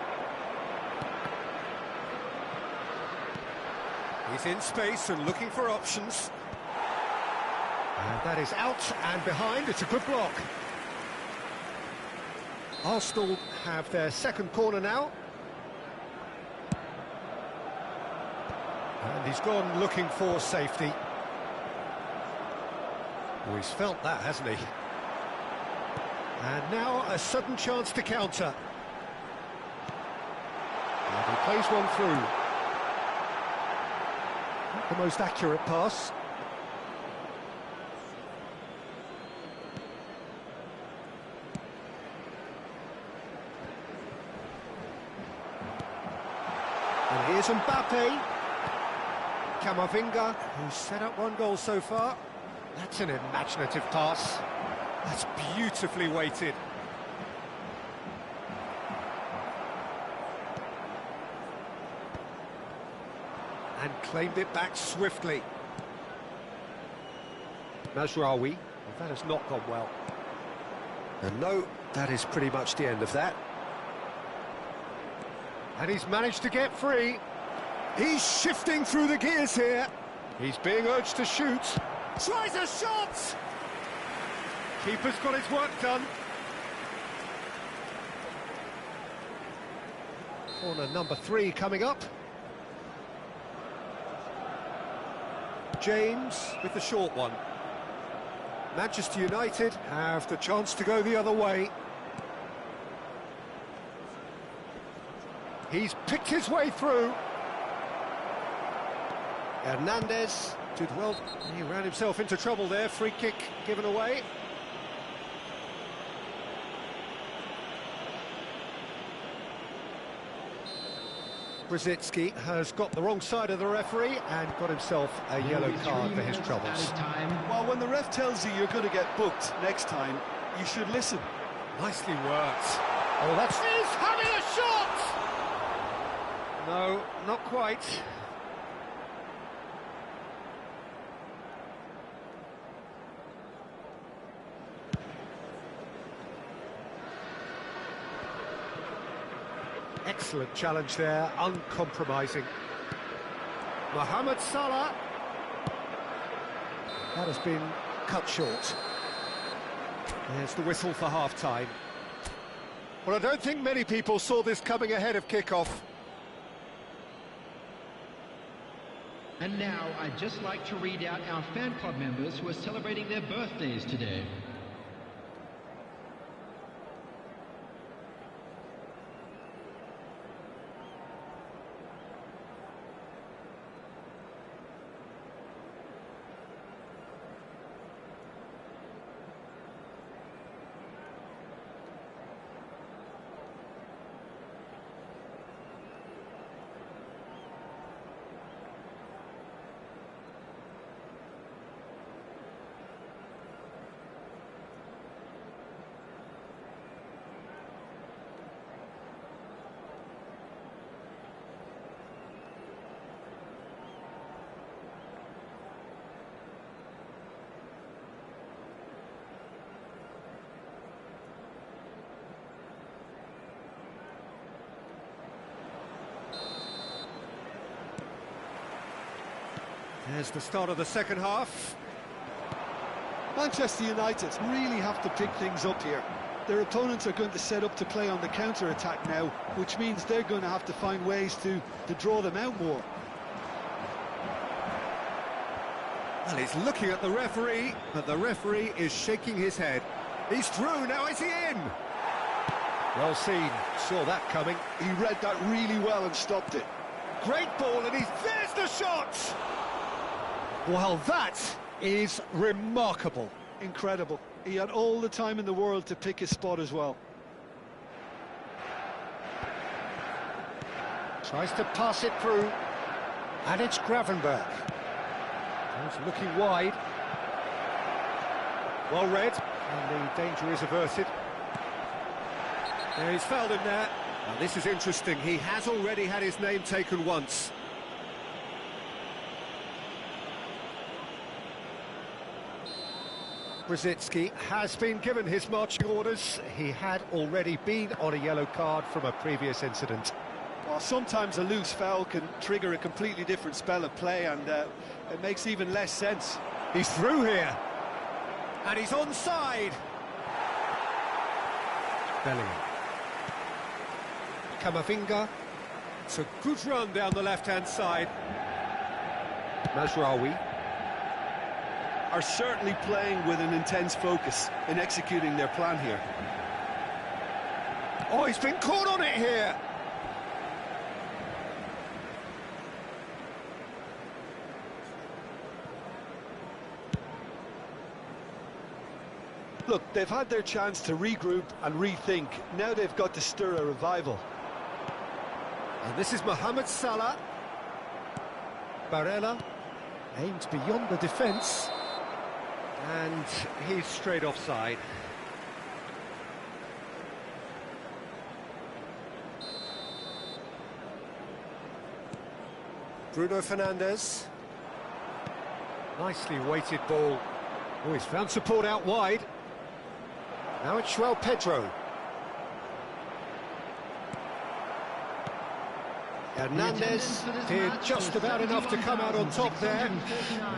He's in space and looking for options. And that is out and behind. It's a good block. Arsenal have their second corner now. And he's gone looking for safety. Oh, he's felt that, hasn't he? And now a sudden chance to counter. And he plays one through. Not the most accurate pass. And here's Mbappe. Camavinga, who's set up one goal so far. That's an imaginative pass. That's beautifully weighted. And claimed it back swiftly. Mazraoui. Well, that has not gone well. And no, that is pretty much the end of that. And he's managed to get free. He's shifting through the gears here. He's being urged to shoot. Tries a shot! Keeper's got his work done. Corner number 3 coming up. James with the short one. Manchester United have the chance to go the other way. He's picked his way through. Hernandez did well. He ran himself into trouble there. Free kick given away. Brzezinski has got the wrong side of the referee and got himself a yellow card for his troubles. Well, when the ref tells you you're going to get booked next time, you should listen. Nicely worked. Oh, that's... He's having a shot! No, not quite. Excellent challenge there, uncompromising. Mohamed Salah. That has been cut short. There's the whistle for half-time. Well, I don't think many people saw this coming ahead of kick-off. And now, I'd just like to read out our fan club members who are celebrating their birthdays today. There's the start of the second half. Manchester United really have to pick things up here. Their opponents are going to set up to play on the counter-attack now, which means they're going to have to find ways to draw them out more. Well, he's looking at the referee, but the referee is shaking his head. He's through, now is he in? Well seen, saw that coming. He read that really well and stopped it. Great ball, and there's the shot! Well, that is remarkable. Incredible. He had all the time in the world to pick his spot as well. Tries to pass it through. And it's Gravenberch. He's looking wide. Well read. And the danger is averted. Yeah, he's fouled him there. Now, this is interesting. He has already had his name taken once. Brzezinski has been given his marching orders. He had already been on a yellow card from a previous incident. Well, sometimes a loose foul can trigger a completely different spell of play, and it makes even less sense. He's through here. And he's onside. Bellingham. Camavinga. It's a good run down the left-hand side. Mazraoui. Are certainly playing with an intense focus in executing their plan here. Oh, he's been caught on it here. Look, they've had their chance to regroup and rethink. Now they've got to stir a revival. And this is Mohamed Salah. Barella aimed beyond the defence. And he's straight offside. Bruno Fernandes. Nicely weighted ball. Oh, he's found support out wide. Now it's João Pedro. Hernandez did just about enough to come out on top there.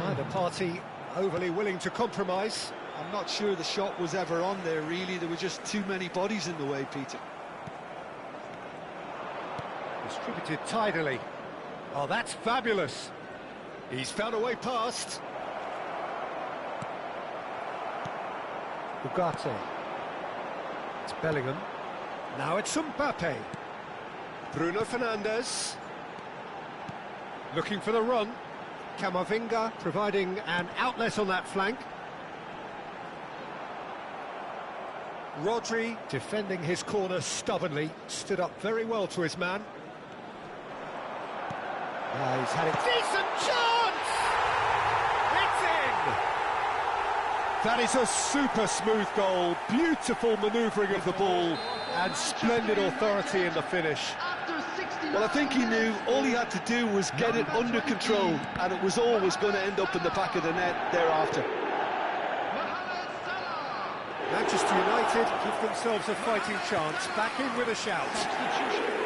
Neither party overly willing to compromise. I'm not sure the shot was ever on there, really. There were just too many bodies in the way, Peter. Distributed tidily. Oh, that's fabulous. He's found a way past. Ugarte. It's Bellingham. Now it's Mbappe. Bruno Fernandes. Looking for the run. Camavinga providing an outlet on that flank. Rodri defending his corner stubbornly, stood up very well to his man. He's had a decent chance! It's in! That is a super smooth goal, beautiful manoeuvring of the ball, and splendid authority in the finish. Well, I think he knew all he had to do was get it under control, and it was always going to end up in the back of the net thereafter. Manchester United give themselves a fighting chance, back in with a shout.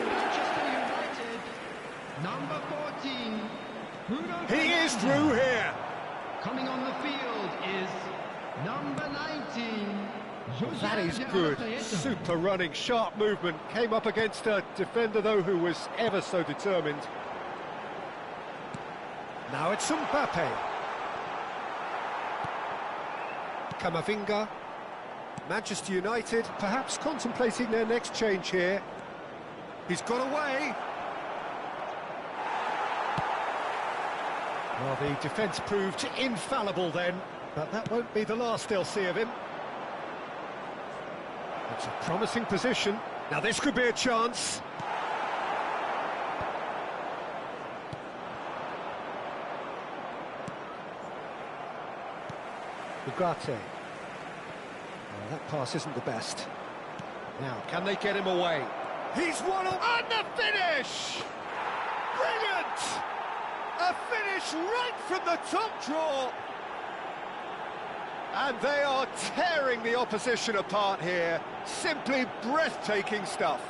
Manchester United, number 14, Bruno He is through here. Coming on the field is number 19. That is good, super running, sharp movement, came up against a defender though who was ever so determined. Now it's Mbappe. Camavinga. Manchester United perhaps contemplating their next change here. He's got away. Well, the defence proved infallible then, but that won't be the last they'll see of him. It's a promising position. Now this could be a chance. Ugarte. Well, that pass isn't the best. Now, Can they get him away? He's won on the finish! Brilliant! A finish right from the top draw. And they are tearing the opposition apart here. Simply breathtaking stuff.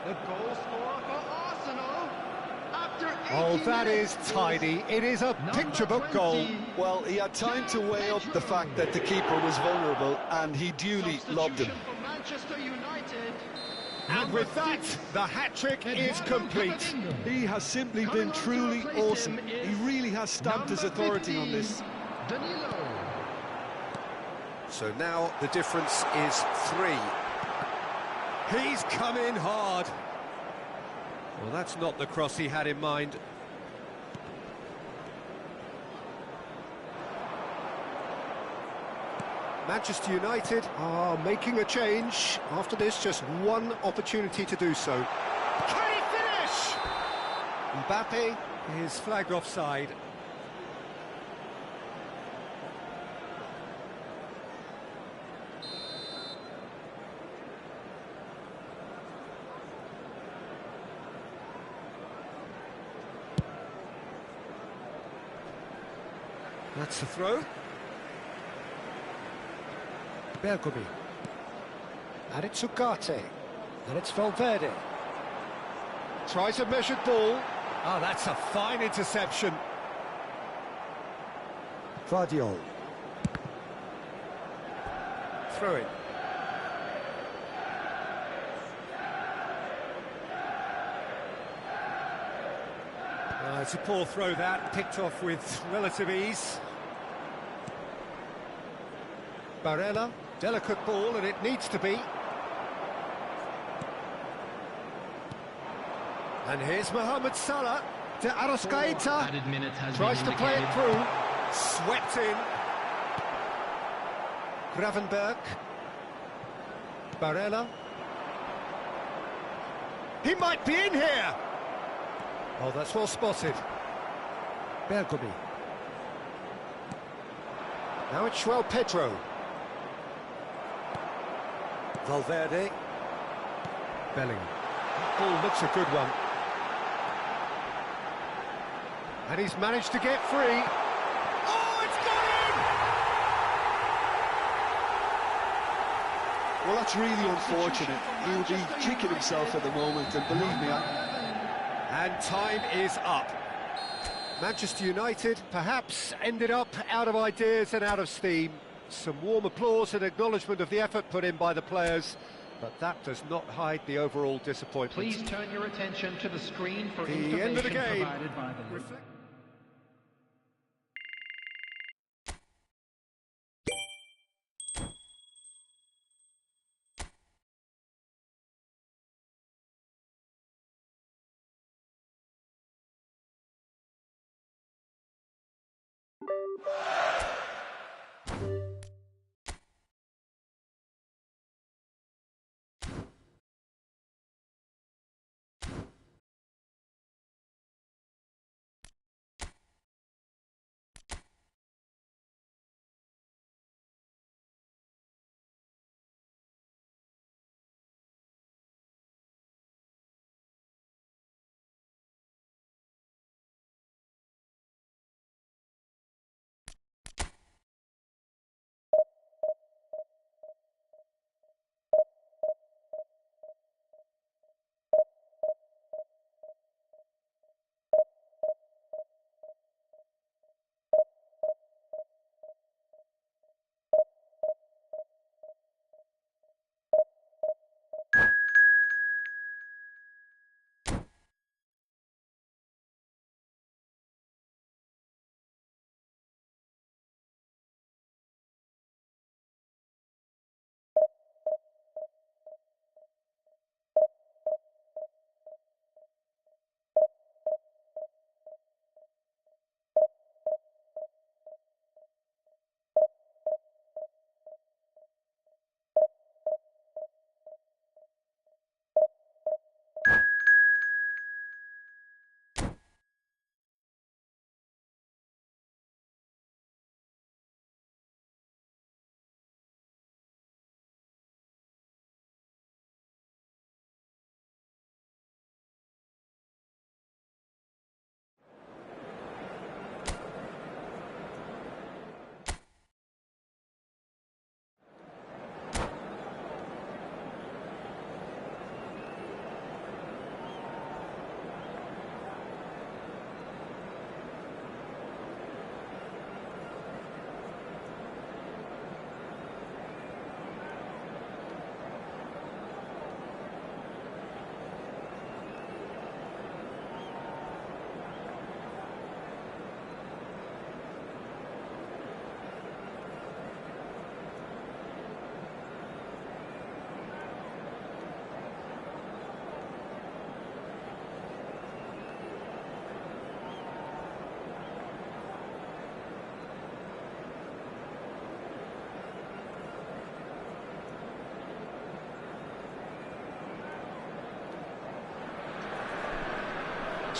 The goal scorer for Arsenal after 80 oh, that is minutes tidy. It is a number picture-book goal. 20. Well, he had time to weigh up the fact that the keeper was vulnerable, and he duly lobbed him. Substitution for Manchester United. And with that, the hat-trick is complete. He has simply been truly awesome. He really has stamped his authority on this. Danilo. So now the difference is 3. He's come in hard. Well, that's not the cross he had in mind. Manchester United are making a change. After this, just one opportunity to do so. Can he finish? Mbappe is flagged offside. That's the throw. Bergomi. And it's Ugarte. And it's Valverde. Tries a measured ball. Oh, that's a fine interception. Guardiol. Throw it. It's a poor throw that, picked off with relative ease. Barella, delicate ball, and it needs to be. And here's Mohamed Salah to Arrascaeta. Added minutes has Tries been to play it indicated. through. Swept in. Gravenberg. Barella. He might be in here. Oh, that's well spotted. Bergomi. Now it's João Pedro. Valverde. Bellingham. Ball looks a good one. And he's managed to get free. Oh, it's gone in! Well, that's really unfortunate. He'll be kicking himself at the moment, and believe me, And time is up. Manchester United perhaps ended up out of ideas and out of steam. Some warm applause and acknowledgement of the effort put in by the players, but that does not hide the overall disappointment. Please turn your attention to the screen for The information end of the game. provided by the Reflect-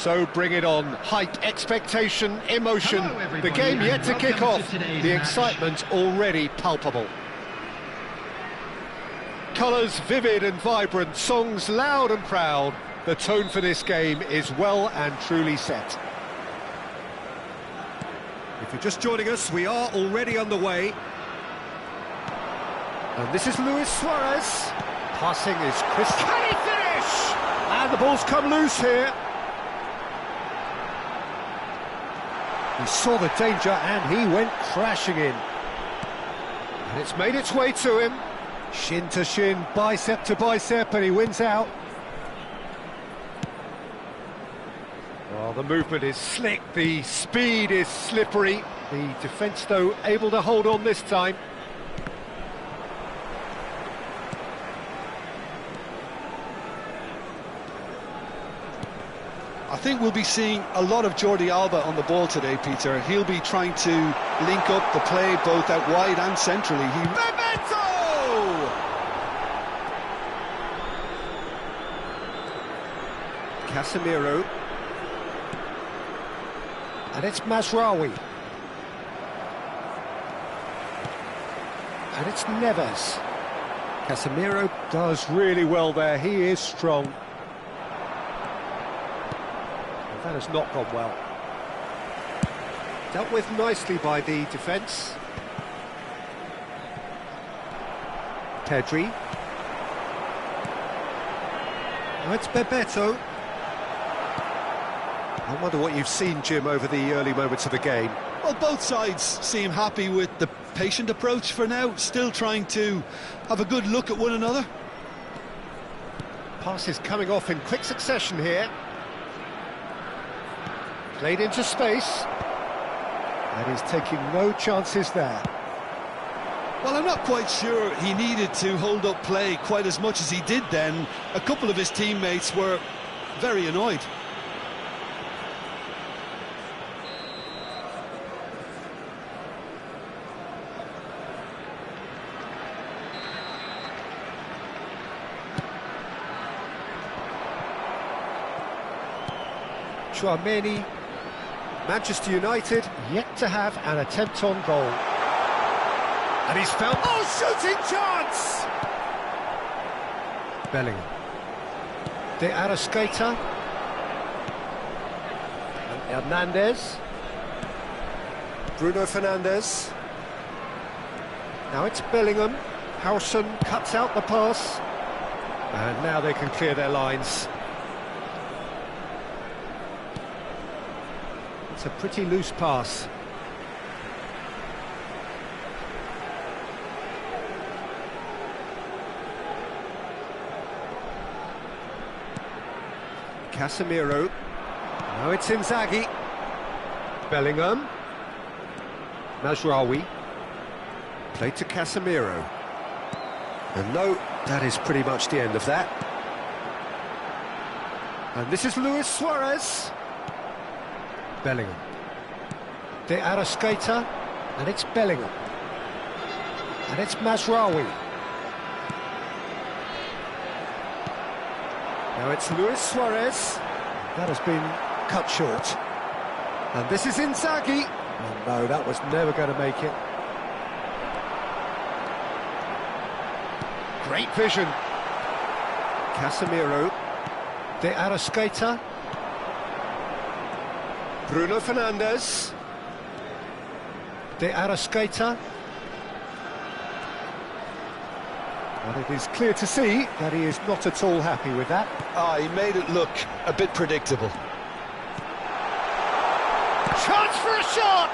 So bring it on. Hype, expectation, emotion. Hello, The everybody, game yet and to kick welcome off. to today's The match. excitement already palpable. Colours vivid and vibrant, songs loud and proud. The tone for this game is well and truly set. If you're just joining us, we are already underway. And this is Luis Suarez. Passing is Chris. Can he finish? And the ball's come loose here. He saw the danger and he went crashing in. And it's made its way to him. Shin to shin, bicep to bicep, and he wins out. Well, the movement is slick, the speed is slippery. The defence, though, able to hold on this time. I think we'll be seeing a lot of Jordi Alba on the ball today, Peter. He'll be trying to link up the play both out wide and centrally. Bebeto! Casemiro. And it's Mazraoui. And it's Neves. Casemiro does really well there. He is strong. That has not gone well. Dealt with nicely by the defence. Pedri. Now it's Bebeto. I wonder what you've seen, Jim, over the early moments of the game. Well, both sides seem happy with the patient approach for now, still trying to have a good look at one another. Passes coming off in quick succession here. Played into space. And he's taking no chances there. Well, I'm not quite sure he needed to hold up play quite as much as he did then. A couple of his teammates were very annoyed. Tchouaméni, Manchester United yet to have an attempt on goal. And he's found... Oh, shooting chance! Bellingham. De Arrascaeta. And Hernandez. Bruno Fernandes. Now it's Bellingham. Harrison cuts out the pass. And now they can clear their lines. It's a pretty loose pass. Casemiro. Now it's Inzaghi. Bellingham. Mazraoui. Played to Casemiro. And no, that is pretty much the end of that. And this is Luis Suarez. Bellingham. De Arrascaeta, and it's Bellingham. And it's Mazraoui. Now it's Luis Suarez. That has been cut short. And this is Inzaghi. Oh no, that was never going to make it. Great vision. Casemiro. De Arrascaeta. Bruno Fernandes. De Arrascaeta. And it is clear to see that he is not at all happy with that. He made it look a bit predictable. Chance for a shot!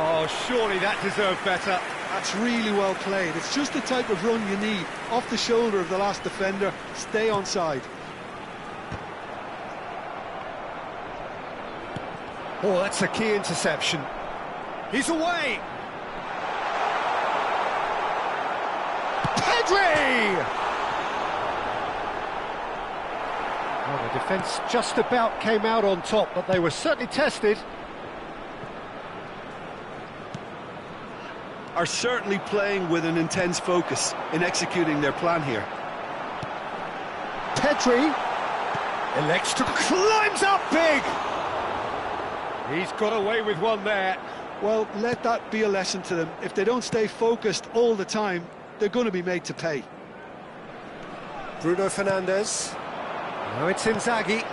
Oh, surely that deserved better. That's really well played. It's just the type of run you need. Off the shoulder of the last defender, stay onside. Oh, that's a key interception. He's away! Pedri! Well, the defence just about came out on top, but they were certainly tested. Are certainly playing with an intense focus in executing their plan here. Pedri. Elects to climbs up big. He's got away with one there. Well, let that be a lesson to them. If they don't stay focused all the time, they're going to be made to pay. Bruno Fernandes. Now it's Inzaghi.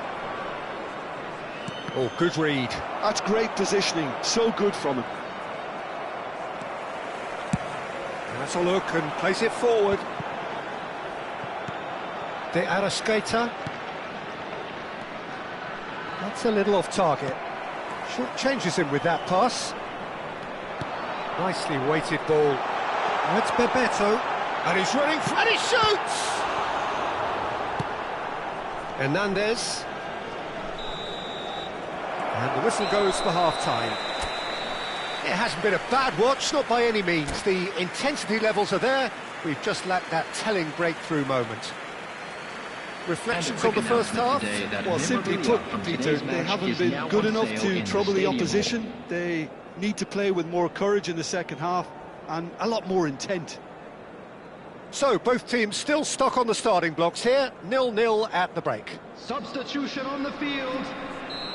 Oh, good read. That's great positioning, so good from him. That's a look and place it forward. De Arrascaeta. That's a little off target. Short changes him with that pass. Nicely weighted ball. That's Bebeto. And he's running and he shoots! Hernandez. And the whistle goes for half-time. It hasn't been a bad watch, not by any means. The intensity levels are there. We've just lacked that telling breakthrough moment. Reflections on the first half? Well, simply put, Peter, they haven't been good enough to trouble the opposition. They need to play with more courage in the second half and a lot more intent. So, both teams still stuck on the starting blocks here, 0-0 at the break. Substitution on the field.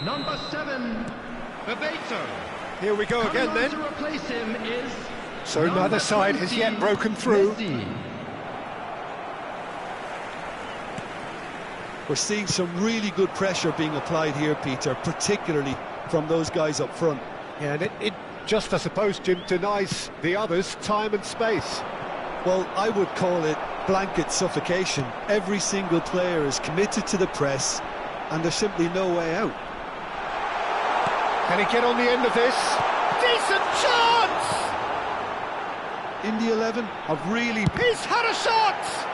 Number 7, Bebeto. Here we go again then. To replace him is So neither side has yet broken through. Messi. We're seeing some really good pressure being applied here, Peter, particularly from those guys up front. Yeah, and it just, I suppose, Jim, denies the others time and space. Well, I would call it blanket suffocation. Every single player is committed to the press, and there's simply no way out. Can he get on the end of this? Decent chance! In the 11, I've really... He's had a shot!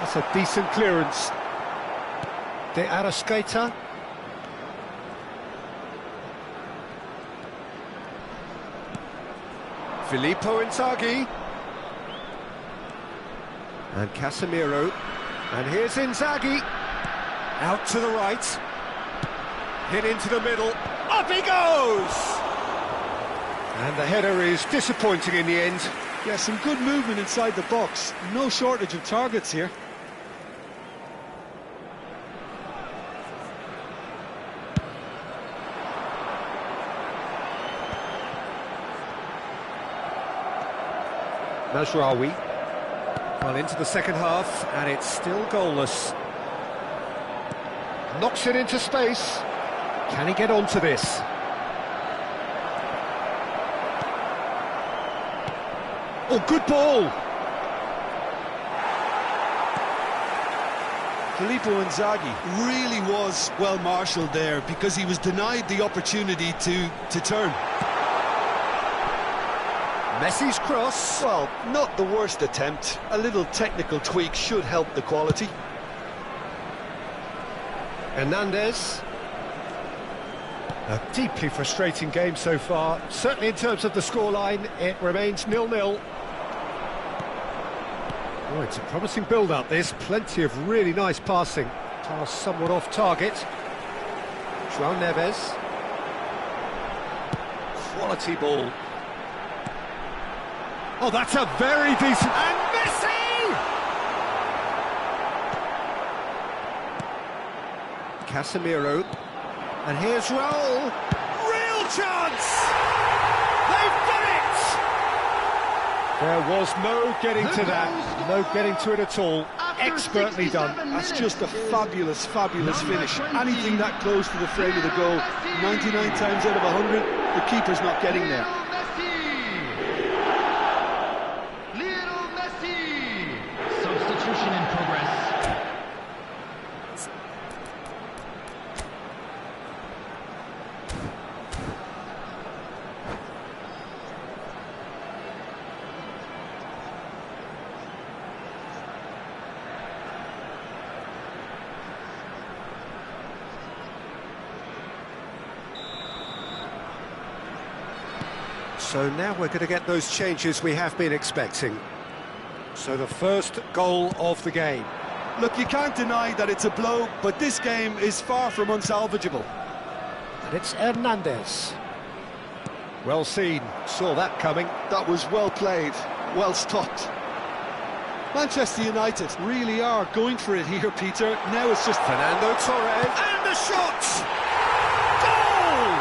That's a decent clearance. De Arrascaeta. Filippo Inzaghi. And Casemiro. And here's Inzaghi. Out to the right. Hit into the middle. Up he goes! And the header is disappointing in the end. Yeah, some good movement inside the box. No shortage of targets here. Mazraoui. Well, into the second half, and it's still goalless. Knocks it into space. Can he get onto this? Oh, good ball! Filippo Inzaghi really was well marshalled there because he was denied the opportunity to turn. Messi's cross. Well, not the worst attempt. A little technical tweak should help the quality. Hernandez. A deeply frustrating game so far. Certainly in terms of the scoreline, it remains 0-0. Oh, it's a promising build-up, this. Plenty of really nice passing. Pass somewhat off target. João Neves. Quality ball. Oh, that's a very decent... And Messi! Casemiro. And here's Raul. Real chance! They've done it! There was no getting to that. No getting to it at all. Expertly done. That's just a fabulous, fabulous finish. Anything that close to the frame of the goal, 99 times out of 100, the keeper's not getting there. Substitution in progress. So now we're going to get those changes we have been expecting. So the first goal of the game. Look, you can't deny that it's a blow, but this game is far from unsalvageable. And it's Hernandez. Well seen, saw that coming. That was well played, well stopped. Manchester United really are going for it here, Peter. Now it's just Fernando Torres, and the shot! Goal!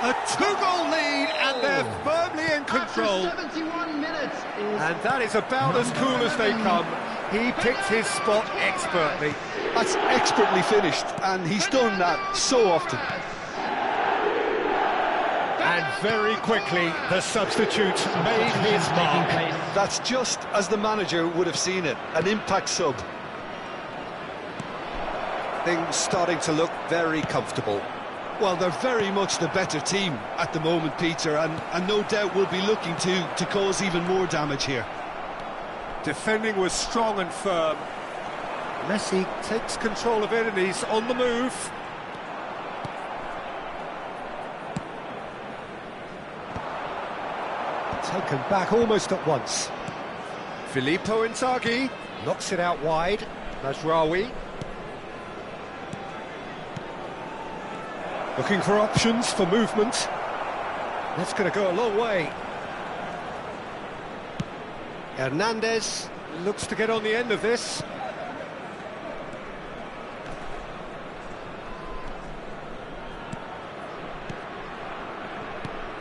A two-goal lead, and they're firmly in control. After 71 minutes is And that is about as cool as they come. He picked his spot expertly. that's expertly finished, and he's done that so often. And very quickly, the substitute made his mark. That's just as the manager would have seen it, an impact sub. Things starting to look very comfortable. Well, they're very much the better team at the moment, Peter, and no doubt will be looking to cause even more damage here. Defending was strong and firm. Messi takes control of it and he's on the move. Taken back almost at once. Filippo Inzaghi knocks it out wide. Mazraoui. Looking for options for movement. That's going to go a long way. Hernandez looks to get on the end of this.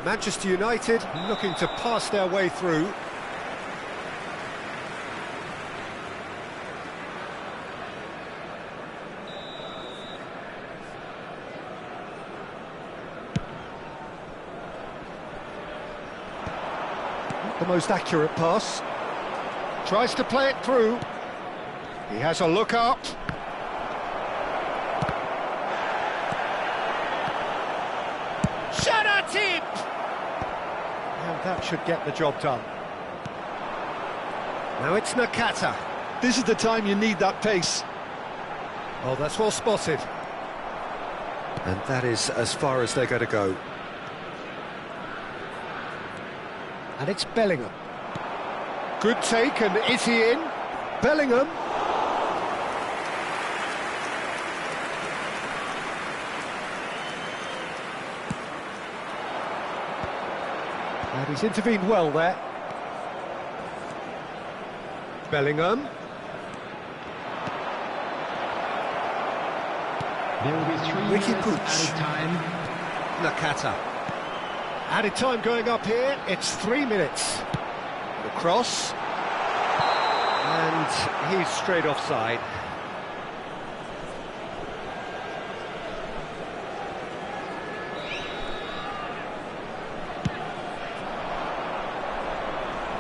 Manchester United looking to pass their way through. Not the most accurate pass. Tries to play it through. He has a look up. Tip! And that should get the job done. Now it's Nakata. This is the time you need that pace. Oh, that's well spotted. And that is as far as they're going to go. And it's Bellingham. Good take, and is he in? Bellingham. And he's intervened well there. Bellingham. There will be 3 Ricky minutes Puig. added time. Nakata. Added time going up here, it's 3 minutes. The cross. And he's straight offside.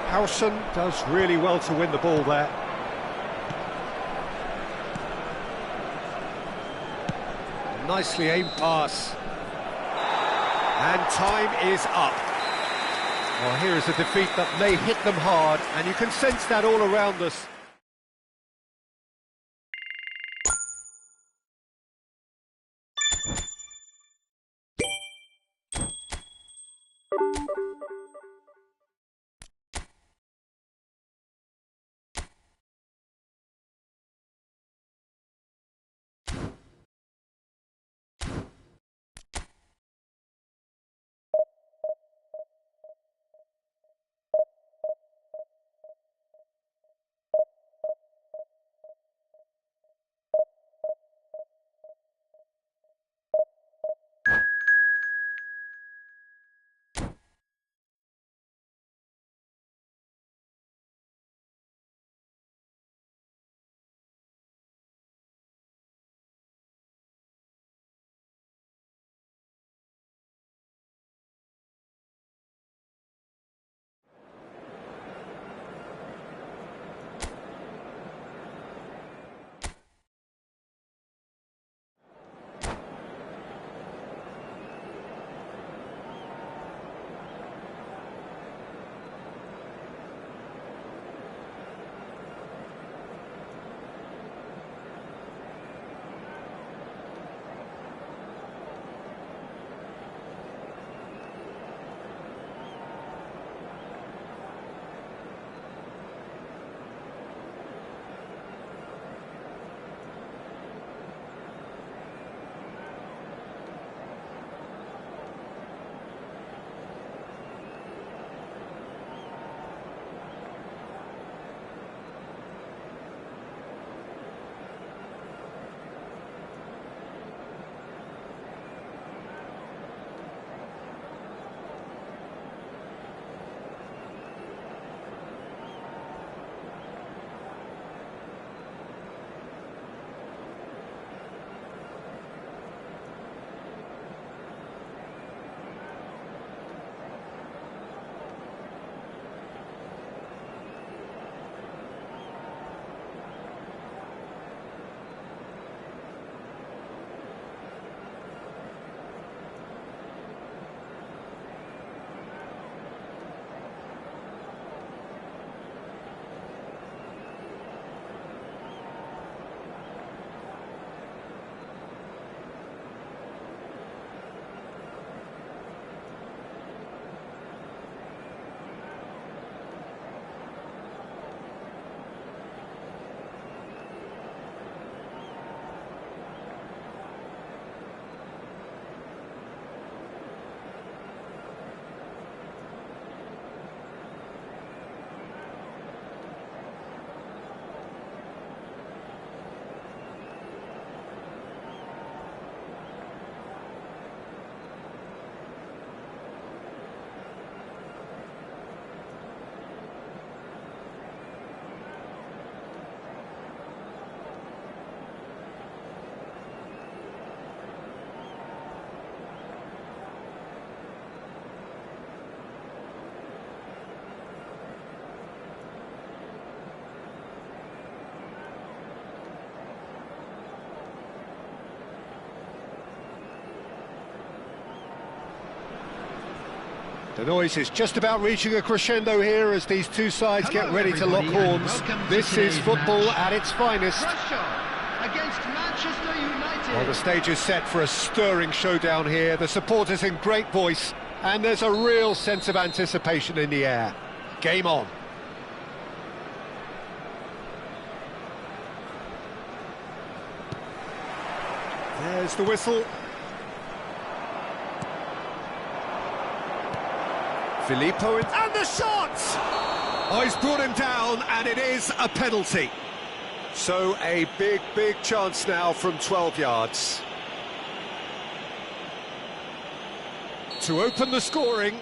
Howson does really well to win the ball there. Nicely aimed pass. And time is up. Well, here is a defeat that may hit them hard, and you can sense that all around us. The noise is just about reaching a crescendo here as these two sides get ready to lock horns. This is football at its finest. Against Manchester United. Well, the stage is set for a stirring showdown here. The supporters in great voice, and there's a real sense of anticipation in the air. Game on. There's the whistle. Filippo and the shot! Oh, he's brought him down, and it is a penalty. So a big chance now from 12 yards. To open the scoring.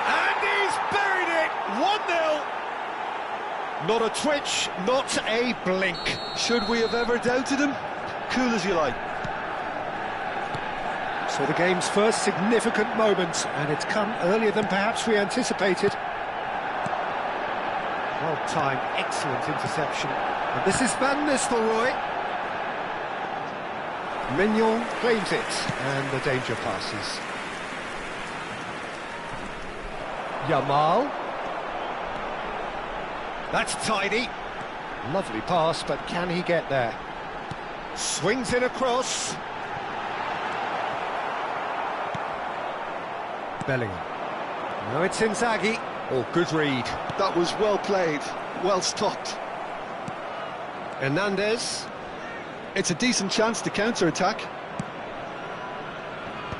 And he's buried it! 1-0. Not a twitch, not a blink. Should we have ever doubted him? Cool as you like. So the game's first significant moment, and it's come earlier than perhaps we anticipated. Well-timed, excellent interception. And this is Van Nistelrooy. Mignon claims it, and the danger passes. Yamal. That's tidy. Lovely pass, but can he get there? Swings in across. Bellingham. Now it's Inzaghi. Oh, good read. That was well played, well stopped. Hernandez. It's a decent chance to counter-attack.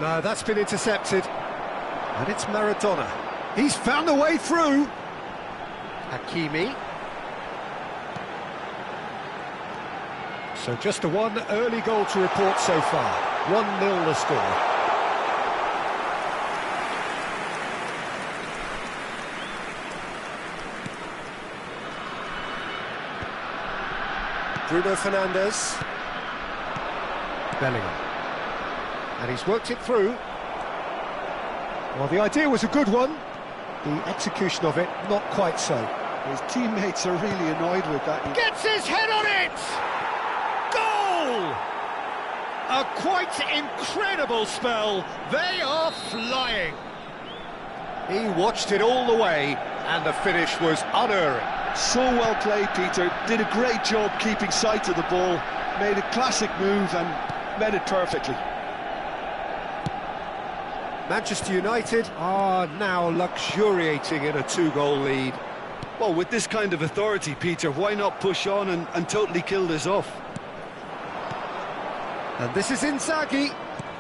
No, that's been intercepted. And it's Maradona. He's found a way through. Hakimi. So just the one early goal to report so far. 1-0 the score. Bruno Fernandes. Bellingham. And he's worked it through. Well, the idea was a good one. The execution of it, not quite so. His teammates are really annoyed with that. Gets his head on it! Goal! A quite incredible spell. They are flying. He watched it all the way, and the finish was unerring. So well played, Peter. Did a great job keeping sight of the ball. Made a classic move and met it perfectly. Manchester United are now luxuriating in a 2-goal lead. Well, with this kind of authority, Peter, why not push on and totally kill this off? And this is Inzaghi.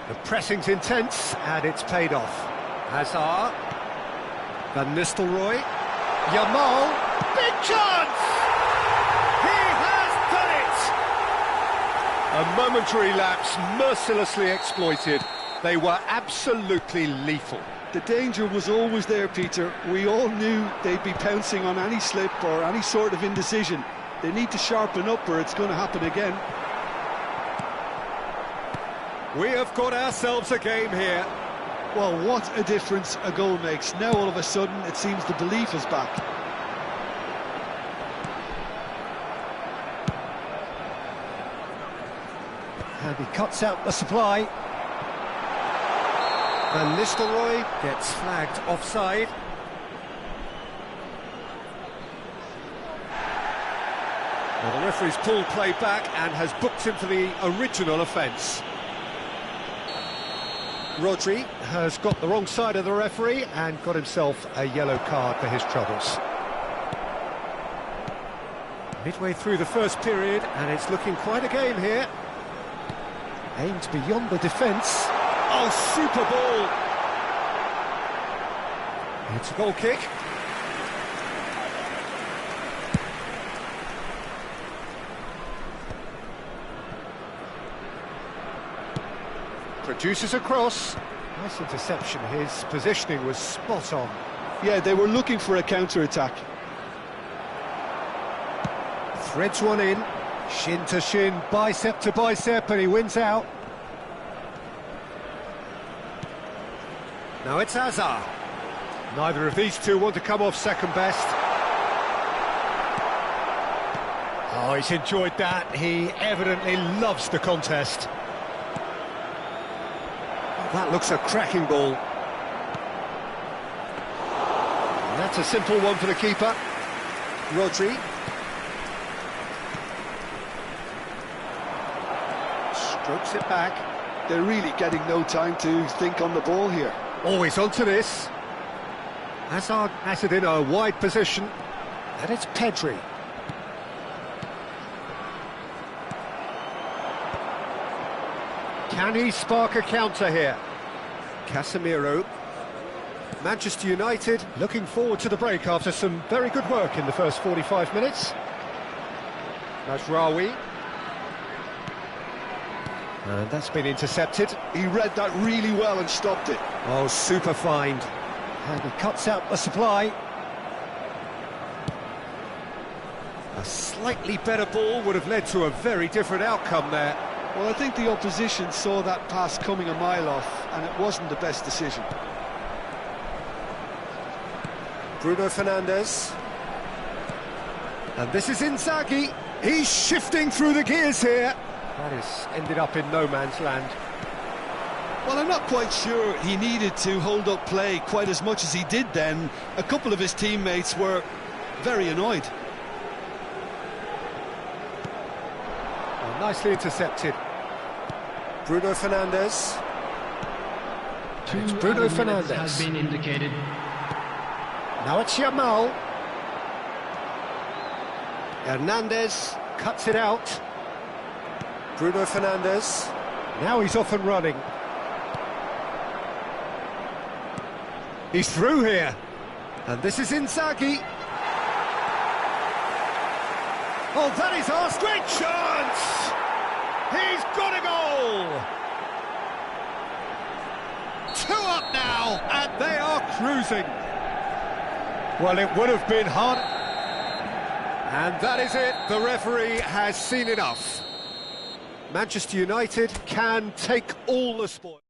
The pressing's intense, and it's paid off. Hazard. Van Nistelrooy. Yamal. Big chance! He has done it! A momentary lapse mercilessly exploited. They were absolutely lethal. The danger was always there, Peter. We all knew they'd be pouncing on any slip or any sort of indecision. They need to sharpen up or it's going to happen again. We have got ourselves a game here. Well, what a difference a goal makes. Now all of a sudden it seems the belief is back. And he cuts out the supply. Van Nistelrooy gets flagged offside. Well, the referee's pulled play back and has booked him for the original offence. Rodri has got the wrong side of the referee and got himself a yellow card for his troubles. Midway through the first period, and it's looking quite a game here. Aimed beyond the defence. Oh, super ball! It's a goal kick. Produces a cross. Nice interception. His positioning was spot on. Yeah, they were looking for a counter-attack. Threads one in. Shin to shin, bicep to bicep, and he wins out. Now it's Hazard. Neither of these two want to come off second best. Oh, he's enjoyed that. He evidently loves the contest. That looks a cracking ball. And that's a simple one for the keeper. Rodri. Strokes it back. They're really getting no time to think on the ball here. Always onto this. Hazard has it in a wide position. And it's Pedri. Can he spark a counter here? Casemiro. Manchester United looking forward to the break after some very good work in the first 45 minutes. Mazraoui. And that's been intercepted. He read that really well and stopped it. Oh, super find. And he cuts out the supply. A slightly better ball would have led to a very different outcome there. Well, I think the opposition saw that pass coming a mile off, and it wasn't the best decision. Bruno Fernandes. And this is Inzaghi. He's shifting through the gears here. That has ended up in no man's land. Well, I'm not quite sure he needed to hold up play quite as much as he did then. A couple of his teammates were very annoyed. Oh, nicely intercepted. Bruno Fernandes. And it's Bruno Fernandes. Has been indicated. Now it's Yamal. Hernandez cuts it out. Bruno Fernandes. Now he's off and running. He's through here. And this is Inzaghi. Oh, that is our great chance! He's got a goal! 2 up now, and they are cruising. Well, it would have been hard. And that is it. The referee has seen enough. Manchester United can take all the spoil.